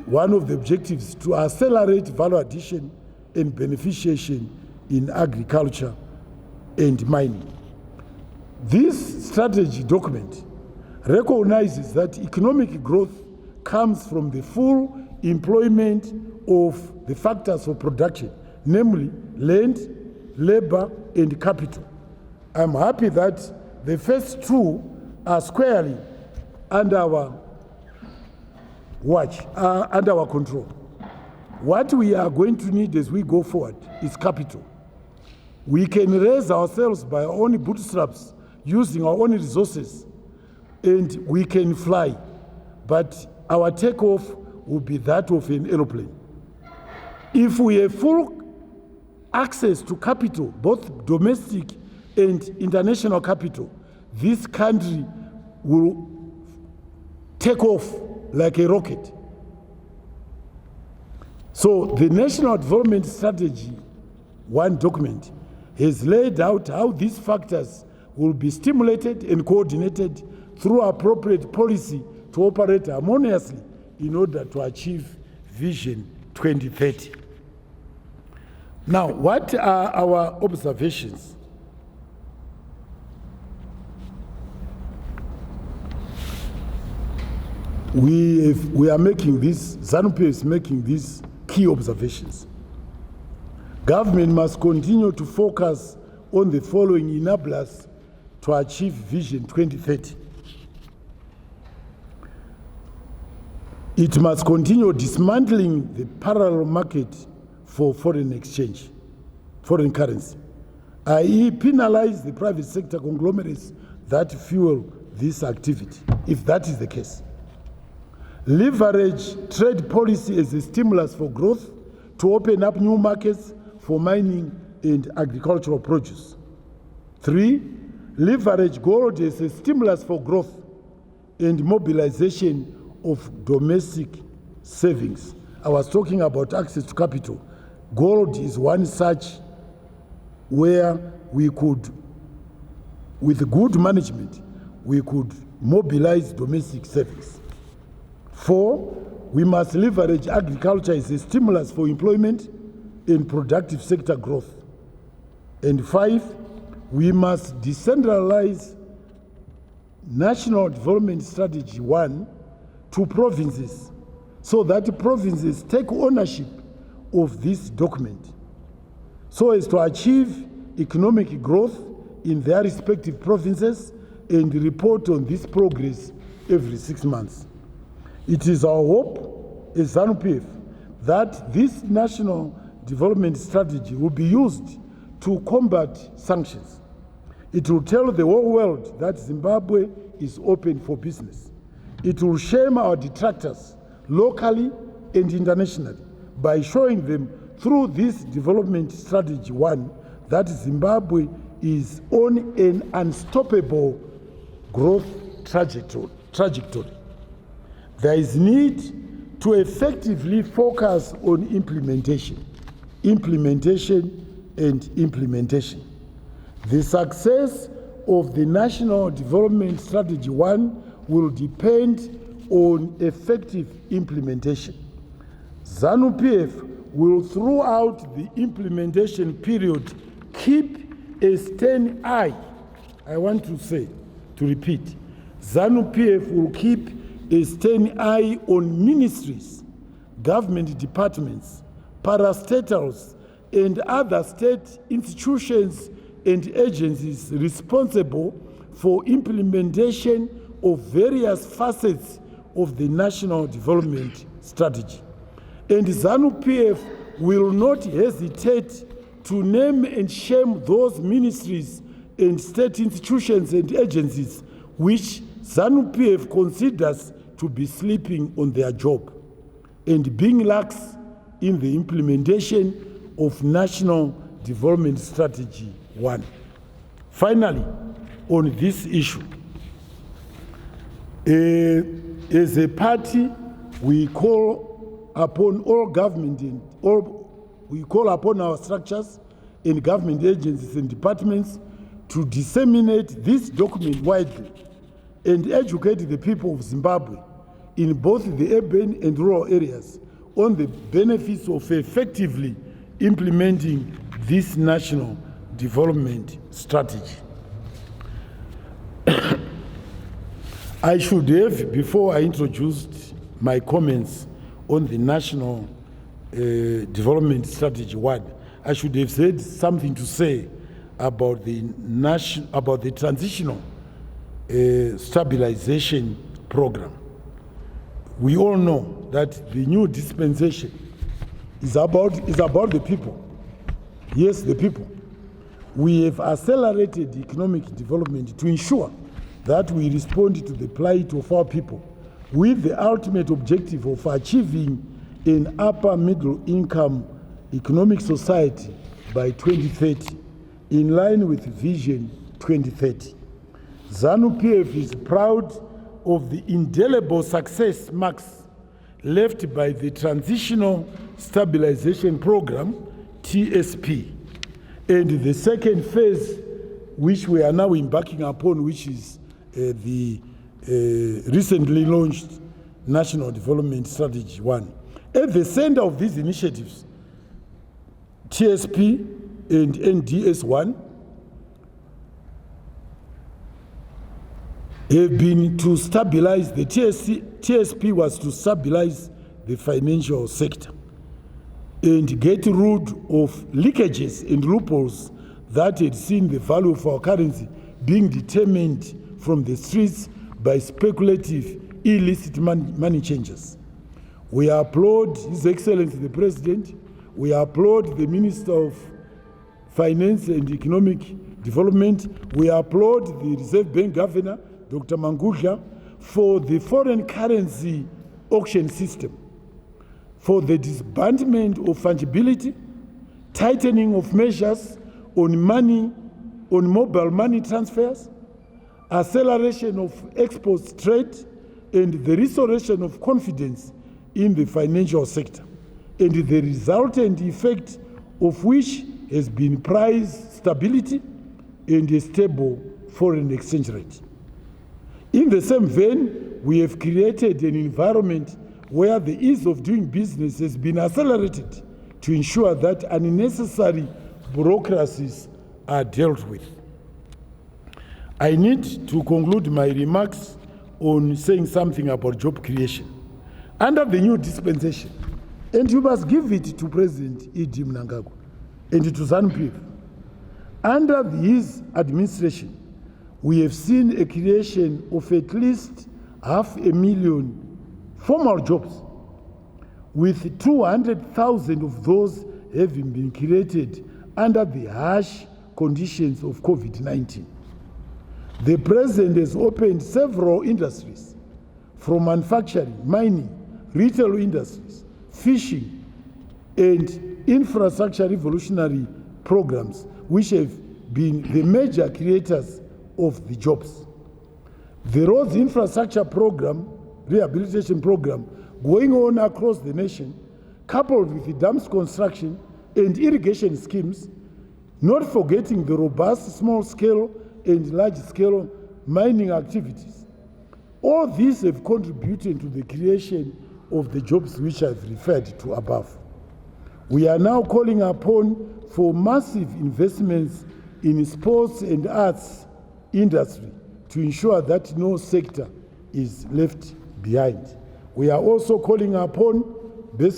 one of the objectives is to accelerate value addition and beneficiation in agriculture and mining. This strategy document recognizes that economic growth comes from the full employment of the factors of production, namely land, labor, and capital. I'm happy that the first two are squarely under our watch, under our control. What we are going to need as we go forward is capital. We can raise ourselves by our own bootstraps, using our own resources, and we can fly, but our takeoff will be that of an aeroplane. If we have full access to capital, both domestic and international capital, this country will take off like a rocket. So the National Development Strategy, one document, has laid out how these factors will be stimulated and coordinated through appropriate policy to operate harmoniously in order to achieve Vision 2030. Now, what are our observations? We are making this, ZANU-PF is making these key observations. Government must continue to focus on the following enablers to achieve Vision 2030. It must continue dismantling the parallel market for foreign exchange, foreign currency, i.e. penalize the private sector conglomerates that fuel this activity, if that is the case. Leverage trade policy as a stimulus for growth to open up new markets for mining and agricultural produce. 3, leverage gold as a stimulus for growth and mobilization of domestic savings. I was talking about access to capital. Gold is one such where we could, with good management, we could mobilize domestic savings. 4, we must leverage agriculture as a stimulus for employment and productive sector growth. And 5, we must decentralize National Development Strategy 1 to provinces so that provinces take ownership of this document so as to achieve economic growth in their respective provinces and report on this progress every 6 months. It is our hope as ZANU-PF that this national development strategy will be used to combat sanctions. It will tell the whole world that Zimbabwe is open for business. It will shame our detractors locally and internationally by showing them through this development strategy 1 that Zimbabwe is on an unstoppable growth trajectory. There is need to effectively focus on implementation. The success of the National Development Strategy 1 will depend on effective implementation. ZANU-PF will throughout the implementation period keep a stern eye. I want to repeat, ZANU-PF will keep a stern eye on ministries, government departments, parastatals, and other state institutions and agencies responsible for implementation of various facets of the National Development Strategy. And ZANU-PF will not hesitate to name and shame those ministries and state institutions and agencies which ZANU-PF considers to be sleeping on their job and being lax in the implementation of National Development Strategy 1. Finally, on this issue, as a party, we call upon all government and we call upon our structures and government agencies and departments to disseminate this document widely and educate the people of Zimbabwe in both the urban and rural areas on the benefits of effectively implementing this national development strategy. I should have, before I introduced my comments on the National Development Strategy 1, I should have said something to say about the transitional stabilization program. We all know that the new dispensation is about the people. Yes, the people. we have accelerated economic development to ensure that we respond to the plight of our people with the ultimate objective of achieving an upper middle income economic society by 2030, in line with Vision 2030. ZANU PF is proud of the indelible success marks left by the Transitional Stabilization Program, TSP, and the second phase, which we are now embarking upon, which is the recently launched National Development Strategy 1. At the center of these initiatives, TSP and NDS1 have been to stabilize the TSP was to stabilize the financial sector and get rid of leakages and loopholes that had seen the value of our currency being determined from the streets by speculative, illicit money changers. We applaud His Excellency the President, we applaud the Minister of Finance and Economic Development, we applaud the Reserve Bank Governor, Dr. Mangudla, for the foreign currency auction system, for the disbandment of fungibility, tightening of measures on mobile money transfers, acceleration of export trade, and the restoration of confidence in the financial sector, and the resultant effect of which has been price stability and a stable foreign exchange rate. In the same vein, we have created an environment where the ease of doing business has been accelerated to ensure that unnecessary bureaucracies are dealt with. I need to conclude my remarks on saying something about job creation. Under the new dispensation, and you must give it to President E.D. Mnangagwa and to ZANU PF, under his administration, we have seen a creation of at least 500,000 formal jobs, with 200,000 of those having been created under the harsh conditions of COVID-19. The President has opened several industries, from manufacturing, mining, retail industries, fishing, and infrastructure revolutionary programs, which have been the major creators of the jobs. The roads infrastructure program, rehabilitation program, going on across the nation, coupled with the dams construction and irrigation schemes, not forgetting the robust small-scale and large-scale mining activities. All these have contributed to the creation of the jobs which I've referred to above. We are now calling upon for massive investments in sports and arts industry to ensure that no sector is left behind. We are also calling upon, the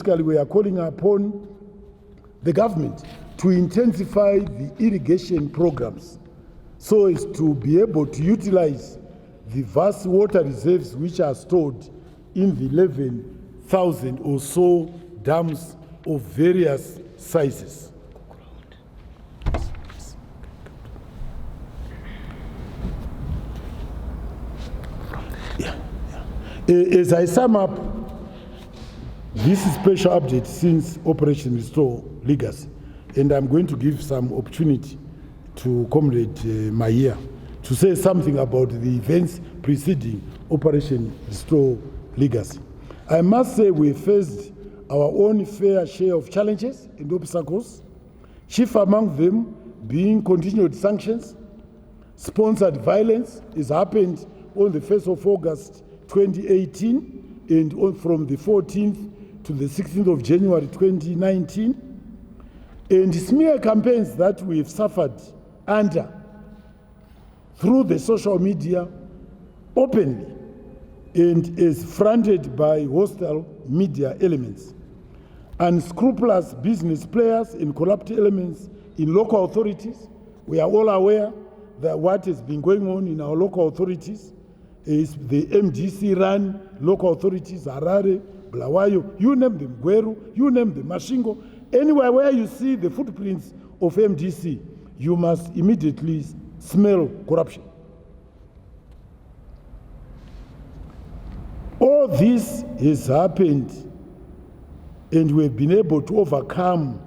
government to intensify the irrigation programs so as to be able to utilize the vast water reserves which are stored in the 11,000 or so dams of various sizes. As I sum up this special update since Operation Restore Legacy, and I'm going to give some opportunity to Comrade Mahia to say something about the events preceding Operation Restore Legacy. I must say we faced our own fair share of challenges and obstacles, chief among them being continued sanctions. Sponsored violence has happened on the 1st of August 2018 and from the 14th to the 16th of January 2019, and smear campaigns that we have suffered under through the social media openly and is fronted by hostile media elements, unscrupulous business players and corrupt elements in local authorities. We are all aware that what has been going on in our local authorities is the MDC-run local authorities, Harare, Bulawayo, you name them, Gweru, you name them, Mashingo. Anywhere where you see the footprints of MDC, you must immediately smell corruption. All this has happened, and we have been able to overcome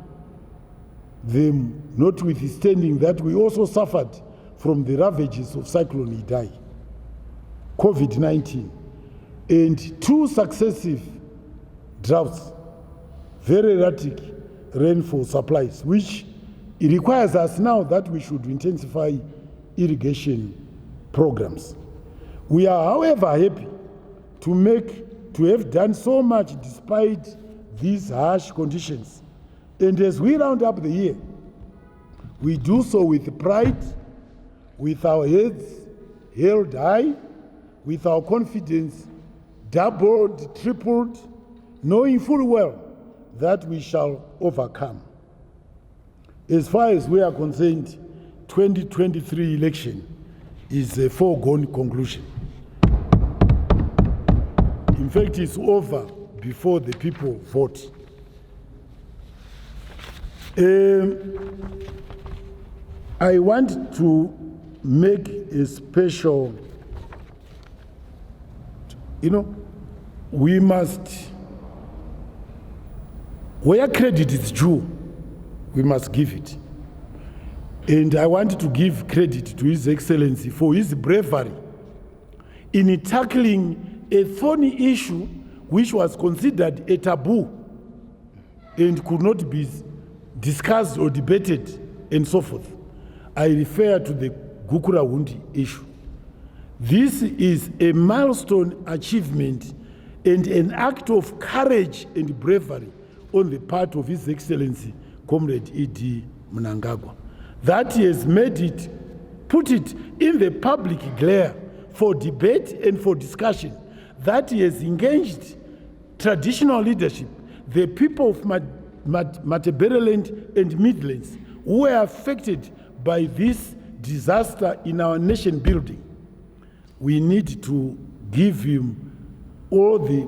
them, notwithstanding that we also suffered from the ravages of Cyclone Idai, COVID-19, and 2 successive droughts, very erratic rainfall supplies, which it requires us now that we should intensify irrigation programs. We are, however, happy to have done so much despite these harsh conditions. And as we round up the year, we do so with pride, with our heads held high, with our confidence doubled, tripled, knowing full well that we shall overcome. As far as we are concerned, 2023 election is a foregone conclusion. In fact, it's over before the people vote. I want to make a special, we must, where credit is due, we must give it. And I want to give credit to His Excellency for his bravery in tackling a thorny issue which was considered a taboo and could not be discussed or debated and so forth. I refer to the Gukura Hundi issue. This is a milestone achievement and an act of courage and bravery on the part of His Excellency, Comrade E.D. Mnangagwa. That he has put it in the public glare for debate and for discussion, that he has engaged traditional leadership, the people of Matabeleland and Midlands, who were affected by this disaster in our nation building. We need to give him all the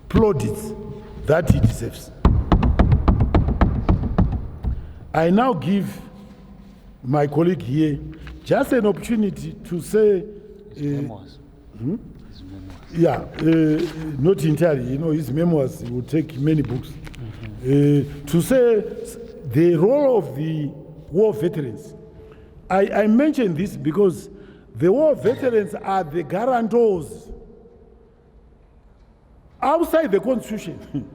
plaudits that he deserves. I now give my colleague here just an opportunity to say... memoirs. His memoirs. Yeah, not entirely. His memoirs will take many books. To say the role of the war veterans. I mention this because the war veterans are the guarantors outside the Constitution,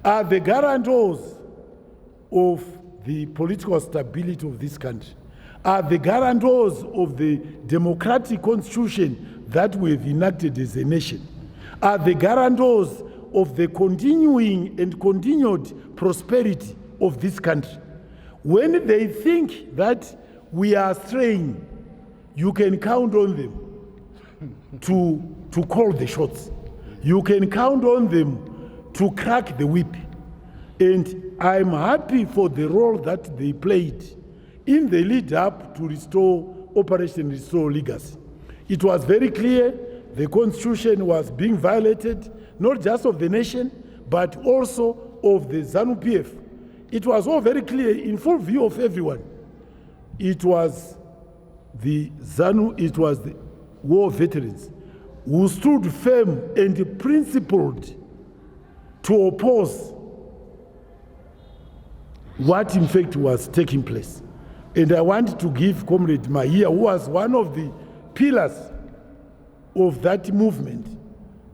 are the guarantors of the political stability of this country, are the guarantors of the democratic constitution that we have enacted as a nation, are the guarantors of the continuing and continued prosperity of this country. When they think that we are straying, you can count on them to call the shots. You can count on them to crack the whip. And I'm happy for the role that they played in the lead up to Operation Restore Legacy. It was very clear the Constitution was being violated, not just of the nation, but also of the Zanu PF. It was all very clear in full view of everyone. It was the Zanu, it was the war veterans who stood firm and principled to oppose what in fact was taking place. And I want to give Comrade Mahia, who was one of the pillars of that movement,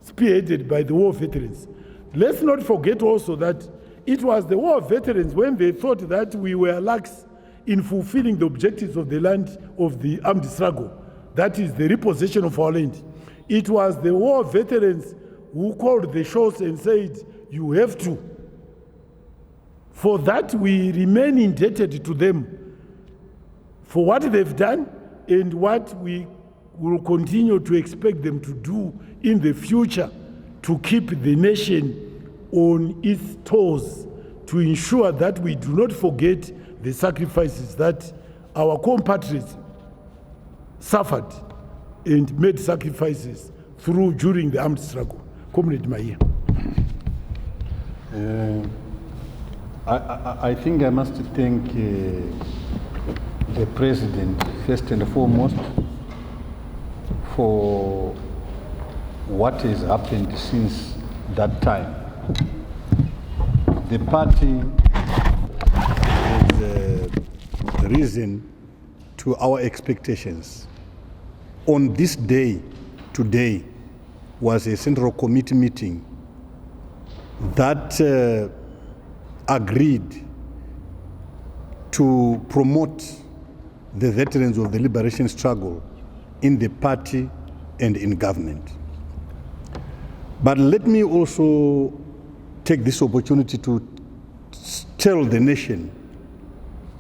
spearheaded by the war veterans. Let's not forget also that it was the war veterans when they thought that we were lax in fulfilling the objectives of the land of the armed struggle, that is the repossession of our land. It was the war veterans who called the shots and said, you have to. For that, we remain indebted to them for what they've done and what we will continue to expect them to do in the future to keep the nation on its toes, to ensure that we do not forget the sacrifices that our compatriots suffered and made sacrifices through during the armed struggle. Comrade Mahia. I think I must thank the President, first and foremost, for what has happened since that time. The party has risen to our expectations. On this day, today, was a Central Committee meeting that agreed to promote the veterans of the liberation struggle in the party and in government. But let me also take this opportunity to tell the nation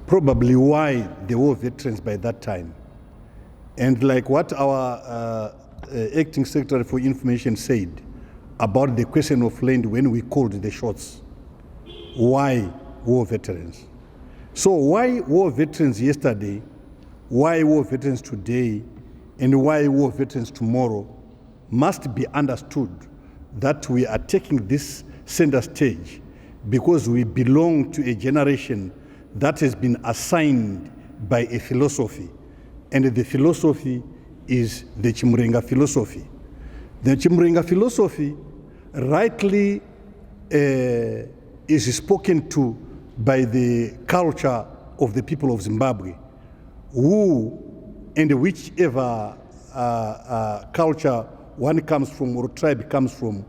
probably why there were veterans by that time. And like what our Acting Secretary for Information said about the question of land when we called the shots, why war veterans? So why war veterans yesterday, why war veterans today, and why war veterans tomorrow must be understood that we are taking this center stage because we belong to a generation that has been assigned by a philosophy, and the philosophy is the Chimurenga philosophy. The Chimurenga philosophy rightly is spoken to by the culture of the people of Zimbabwe, who, and whichever culture one comes from or tribe comes from,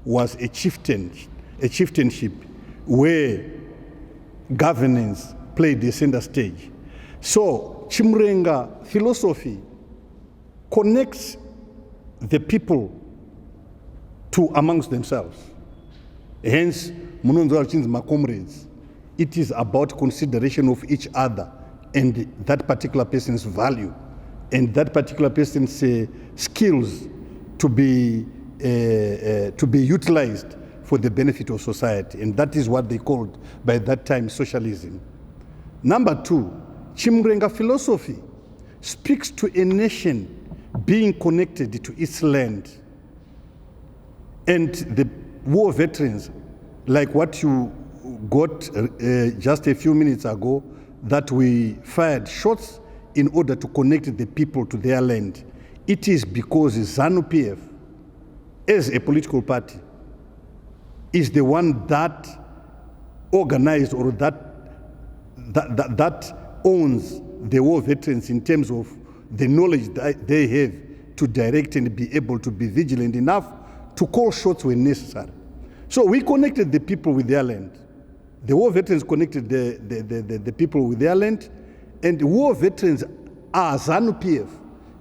was a chieftainship where governance played the center stage. So Chimurenga philosophy connects the people to amongst themselves. Hence, my comrades, it is about consideration of each other and that particular person's value and that particular person's skills to be utilized for the benefit of society. And that is what they called by that time socialism. Number two, Chimurenga philosophy speaks to a nation being connected to its land. And the war veterans, like what you got just a few minutes ago, that we fired shots in order to connect the people to their land. It is because Zanu PF, as a political party, is the one that organized or that owns the war veterans in terms of the knowledge that they have to direct and be able to be vigilant enough to call shots when necessary. So we connected the people with their land. The war veterans connected the people with their land, and war veterans are Zanu PF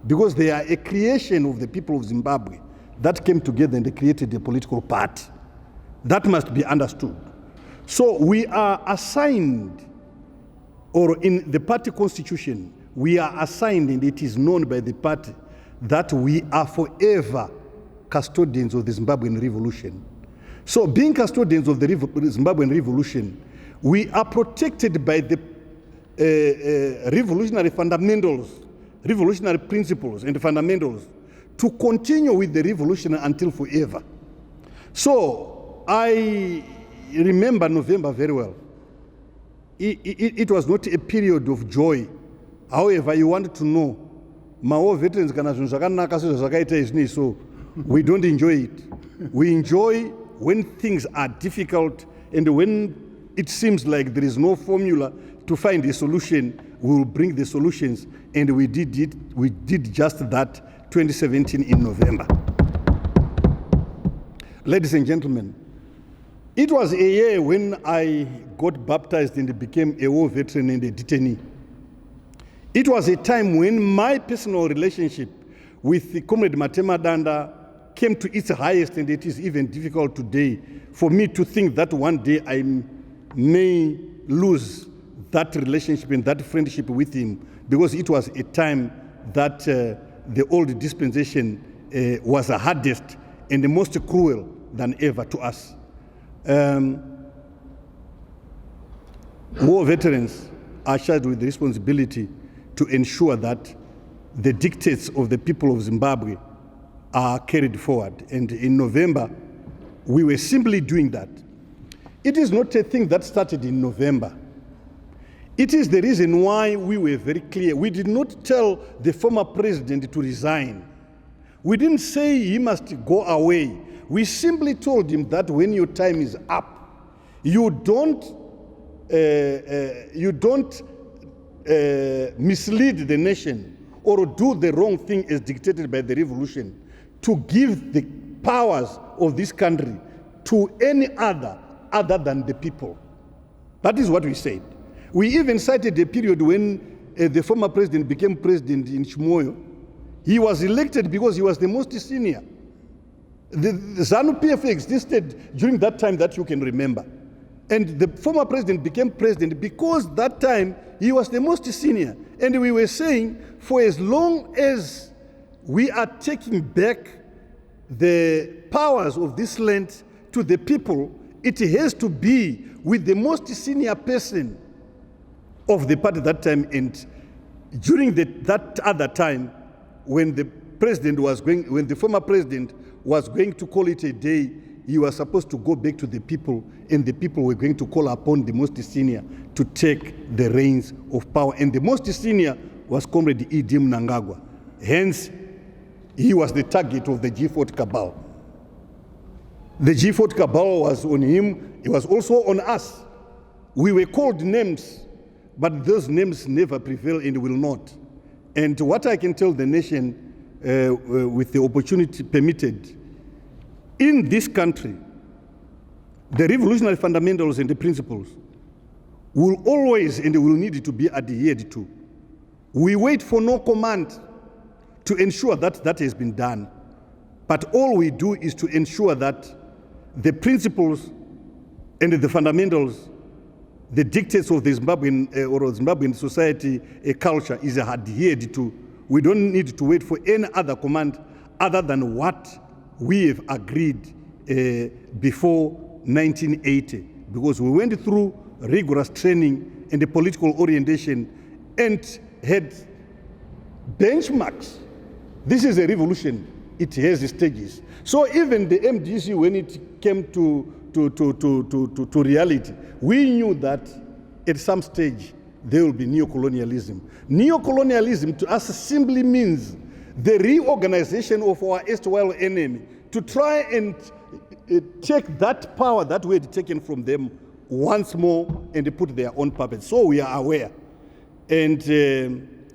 because they are a creation of the people of Zimbabwe that came together and they created a political party. That must be understood. So we are assigned, or in the party constitution, we are assigned, and it is known by the party, that we are forever custodians of the Zimbabwean revolution. So being custodians of the Zimbabwean revolution, we are protected by the revolutionary fundamentals, revolutionary principles and fundamentals to continue with the revolution until forever. So I remember November very well. It was not a period of joy. However, you wanted to know, Mao veterans so we don't enjoy it. We enjoy when things are difficult and when it seems like there is no formula to find a solution, we will bring the solutions, and we did it. We did just that 2017 in November. Ladies and gentlemen, it was a year when I got baptized and became a war veteran and a detainee. It was a time when my personal relationship with the Comrade Matema Danda came to its highest, and it is even difficult today for me to think that one day I may lose that relationship and that friendship with him, because it was a time that the old dispensation was the hardest and the most cruel than ever to us. War veterans are charged with the responsibility to ensure that the dictates of the people of Zimbabwe are carried forward. And in November, we were simply doing that. It is not a thing that started in November. It is the reason why we were very clear. We did not tell the former president to resign. We didn't say he must go away. We simply told him that when your time is up, you don't mislead the nation or do the wrong thing as dictated by the revolution to give the powers of this country to any other than the people. That is what we said. We even cited a period when the former president became president in Chimoyo. He was elected because he was the most senior. The Zanu PF existed during that time that you can remember. And the former president became president because that time he was the most senior. And we were saying, for as long as we are taking back the powers of this land to the people, it has to be with the most senior person of the party at that time. And during that other time, when the former president was going to call it a day, he was supposed to go back to the people, and the people were going to call upon the most senior to take the reins of power. And the most senior was Comrade Idi Mnangagwa. Hence, he was the target of the G4 cabal. The G4 cabal was on him, it was also on us. We were called names, but those names never prevail and will not. And what I can tell the nation, with the opportunity permitted, in this country, the revolutionary fundamentals and the principles will always and will need to be adhered to. We wait for no command to ensure that that has been done. But all we do is to ensure that the principles and the fundamentals, the dictates of the Zimbabwean or Zimbabwean society culture is adhered to. We don't need to wait for any other command other than what we have agreed before 1980, because we went through rigorous training and the political orientation and had benchmarks. This is a revolution. It has stages. So even the MDC, when it came to reality, we knew that at some stage there will be neocolonialism. Neocolonialism to us simply means the reorganization of our erstwhile enemy to try and take that power that we had taken from them once more and put their own puppets. So we are aware. And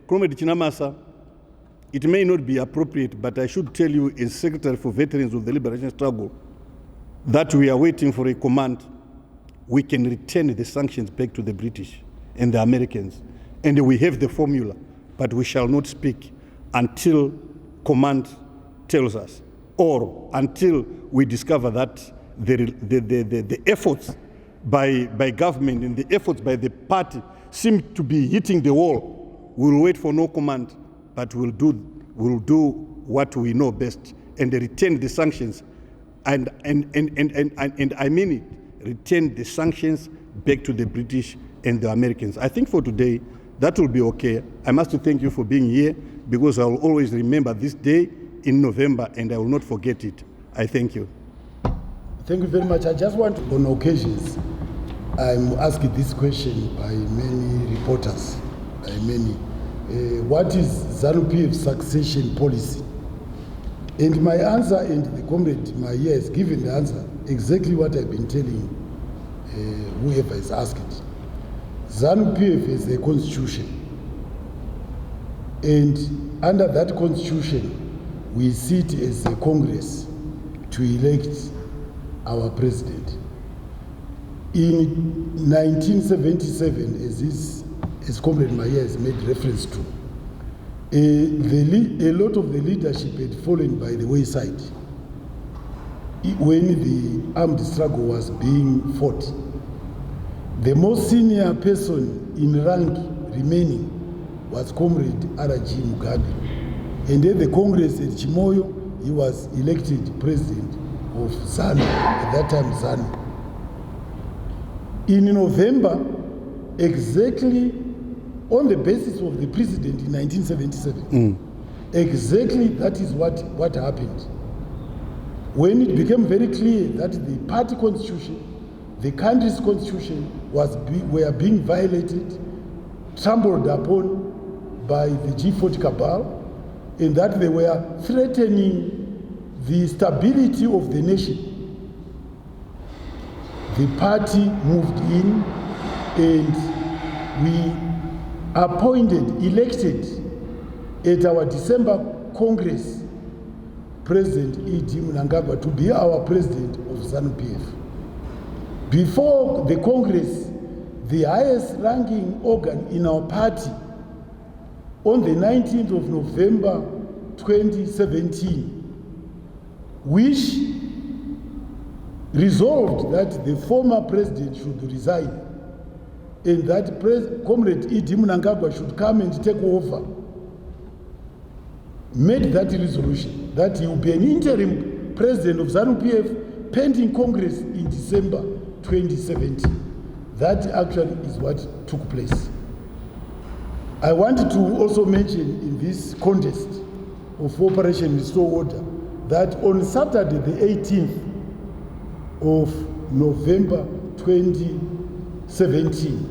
Comrade CHINAMASA, it may not be appropriate, but I should tell you as Secretary for Veterans of the Liberation Struggle that we are waiting for a command. We can return the sanctions back to the British and the Americans. And we have the formula, but we shall not speak until command tells us, or until we discover that the efforts by government and the efforts by the party seem to be hitting the wall. We'll wait for no command, but we'll do what we know best and return the sanctions. And I mean it, return the sanctions back to the British and the Americans. I think for today, that will be okay. I must thank you for being here, because I will always remember this day in November and I will not forget it. I thank you. Thank you very much. I just want, on occasions, I'm asked this question by many reporters, by many. What is ZANU-PF's succession policy? And my answer, and the comrade Maia has given the answer, exactly what I've been telling whoever is asked. ZANU-PF is a constitution. And under that constitution, we sit as a Congress to elect our president. In 1977, as Comrade Maia has made reference to, a lot of the leadership had fallen by the wayside when the armed struggle was being fought. The most senior person in rank remaining was Comrade R.G. Mugabe. And at the Congress at Chimoyo, he was elected president of Zanu, at that time Zanu. In November, exactly on the basis of the president in 1977, exactly that is what happened. When it became very clear that the party constitution, the country's constitution were being violated, trampled upon by the G40 cabal, and that they were threatening the stability of the nation. The party moved in and we elected at our December Congress President E.D. Mnangagwa to be our president of ZANU-PF. Before the Congress, the highest ranking organ in our party, on the 19th of November 2017, which resolved that the former president should resign and that Comrade E.D. Mnangagwa should come and take over, made that resolution that he will be an interim president of ZANU-PF pending Congress in December 2017. That actually is what took place. I wanted to also mention in this context of Operation Restore Order that on Saturday the 18th of November 2017,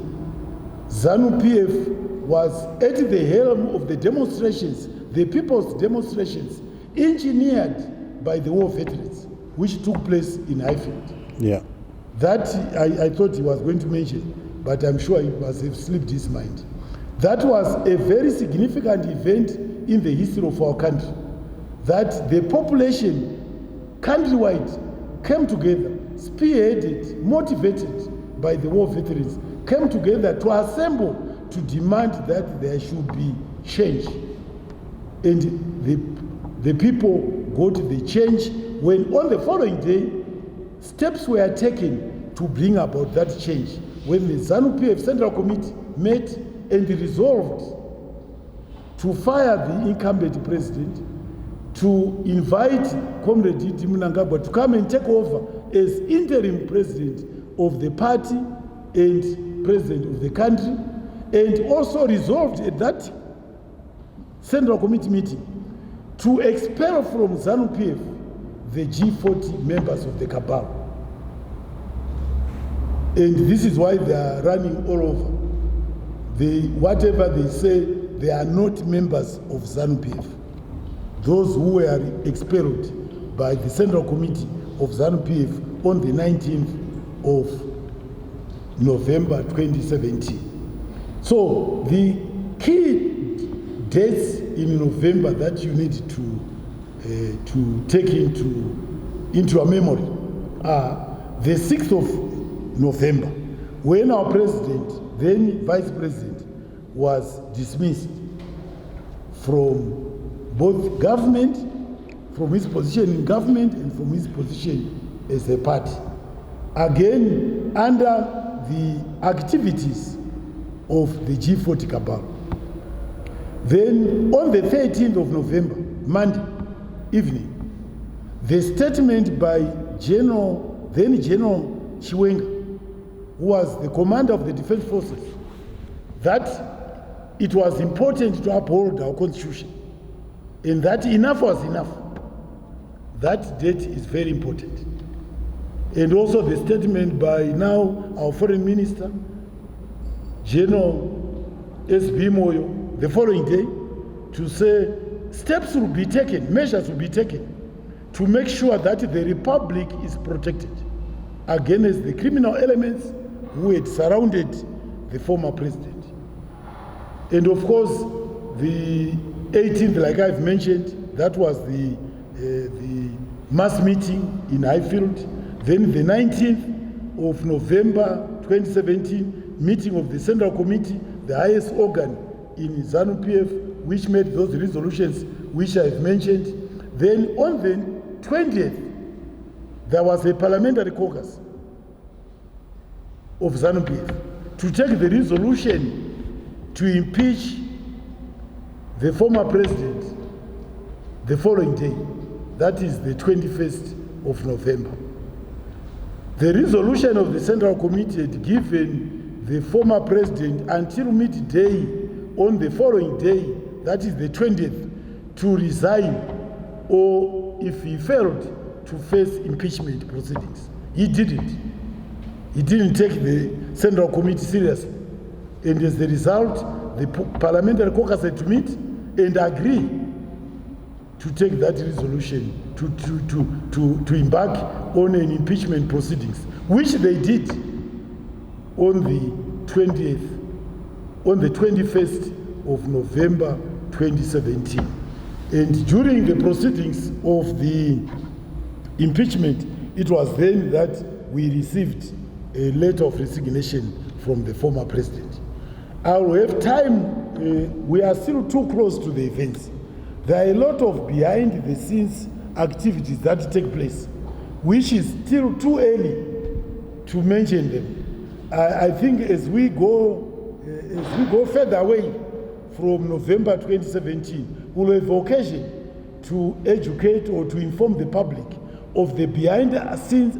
ZANU-PF was at the helm of the demonstrations, the people's demonstrations, engineered by the war veterans, which took place in Highfield. Yeah. That I thought he was going to mention, but I'm sure it must have slipped his mind. That was a very significant event in the history of our country, that the population countrywide came together, spearheaded, motivated by the war veterans, came together to assemble to demand that there should be change. And the people got the change when on the following day, steps were taken to bring about that change. When the ZANU-PF Central Committee met and resolved to fire the incumbent president, to invite Comrade E.D. Mnangagwa to come and take over as interim president of the party and president of the country, and also resolved at that Central Committee meeting to expel from ZANU-PF the G40 members of the cabal. And this is why they are running all over. Whatever they say, they are not members of ZANU-PF. Those who were expelled by the Central Committee of ZANU-PF on the 19th of November 2017. So the key dates in November that you need to take into our memory are the 6th of November, when our president, then vice president, was dismissed from both government, from his position in government and from his position as a party, again under the activities of the G40 cabal. Then on the 13th of November, Monday evening, the statement by then General Chiwenga, who was the commander of the defense forces, that it was important to uphold our constitution and that enough was enough. That date is very important. And also the statement by now our foreign minister, General S.B. Moyo, the following day, to say steps will be taken, measures will be taken to make sure that the republic is protected against the criminal elements who had surrounded the former president. And of course, the 18th, like I've mentioned, that was the mass meeting in Highfield. Then the 19th of November 2017, meeting of the Central Committee, the highest organ in ZANU-PF, which made those resolutions which I've mentioned. Then on the 20th, there was a parliamentary caucus of ZANU-PF to take the resolution to impeach the former president the following day. That is the 21st of November. The resolution of the Central Committee had given the former president until midday on the following day, that is the 20th, to resign, or if he failed, to face impeachment proceedings. He didn't. He didn't take the Central Committee seriously. And as a result, the parliamentary caucus had to meet and agree to take that resolution to embark on an impeachment proceedings, which they did on the 21st of November 2017. And during the proceedings of the impeachment, it was then that we received a letter of resignation from the former president. I will have time, we are still too close to the events. There are a lot of behind the scenes activities that take place, which is still too early to mention them. I think as we go further away from November 2017, we'll have occasion to educate or to inform the public of the behind the scenes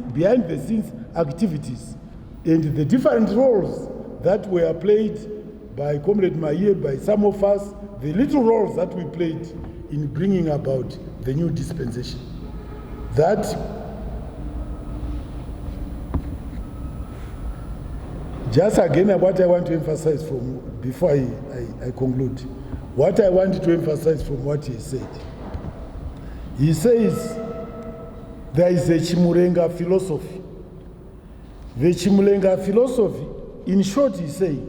activities and the different roles that were played by Comrade Maye, by some of us, the little roles that we played in bringing about the new dispensation. That just again what I want to emphasize from before I conclude, what I want to emphasize from what he said. He says there is a Chimurenga philosophy. The Chimurenga philosophy, in short, he says,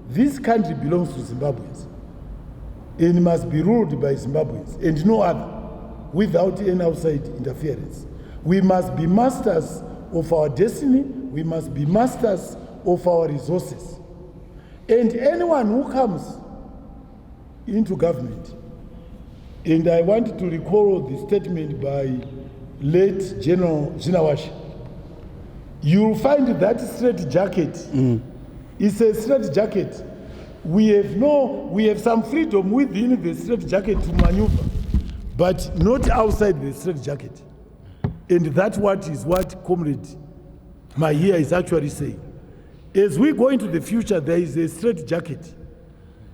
this country belongs to Zimbabweans and must be ruled by Zimbabweans and no other, without any outside interference. We must be masters of our destiny. We must be masters of our resources. And anyone who comes into government, and I want to recall the statement by late General Jinawashi, you'll find that straight jacket. It's a straight jacket. We have some freedom within the straight jacket to maneuver, but not outside the straight jacket. And that's what Comrade Mahia is actually saying. As we go into the future, there is a straight jacket.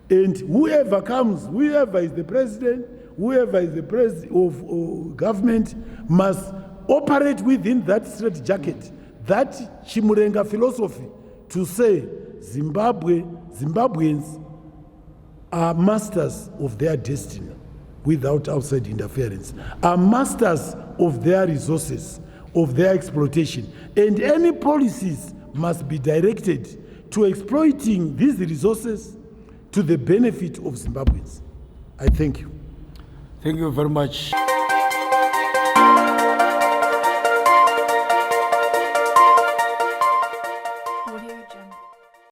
And whoever comes, whoever is the president, whoever is the president of government must operate within that straight jacket. That Chimurenga philosophy to say Zimbabweans are masters of their destiny without outside interference, are masters of their resources, of their exploitation. And any policies must be directed to exploiting these resources to the benefit of Zimbabweans. I thank you. Thank you very much.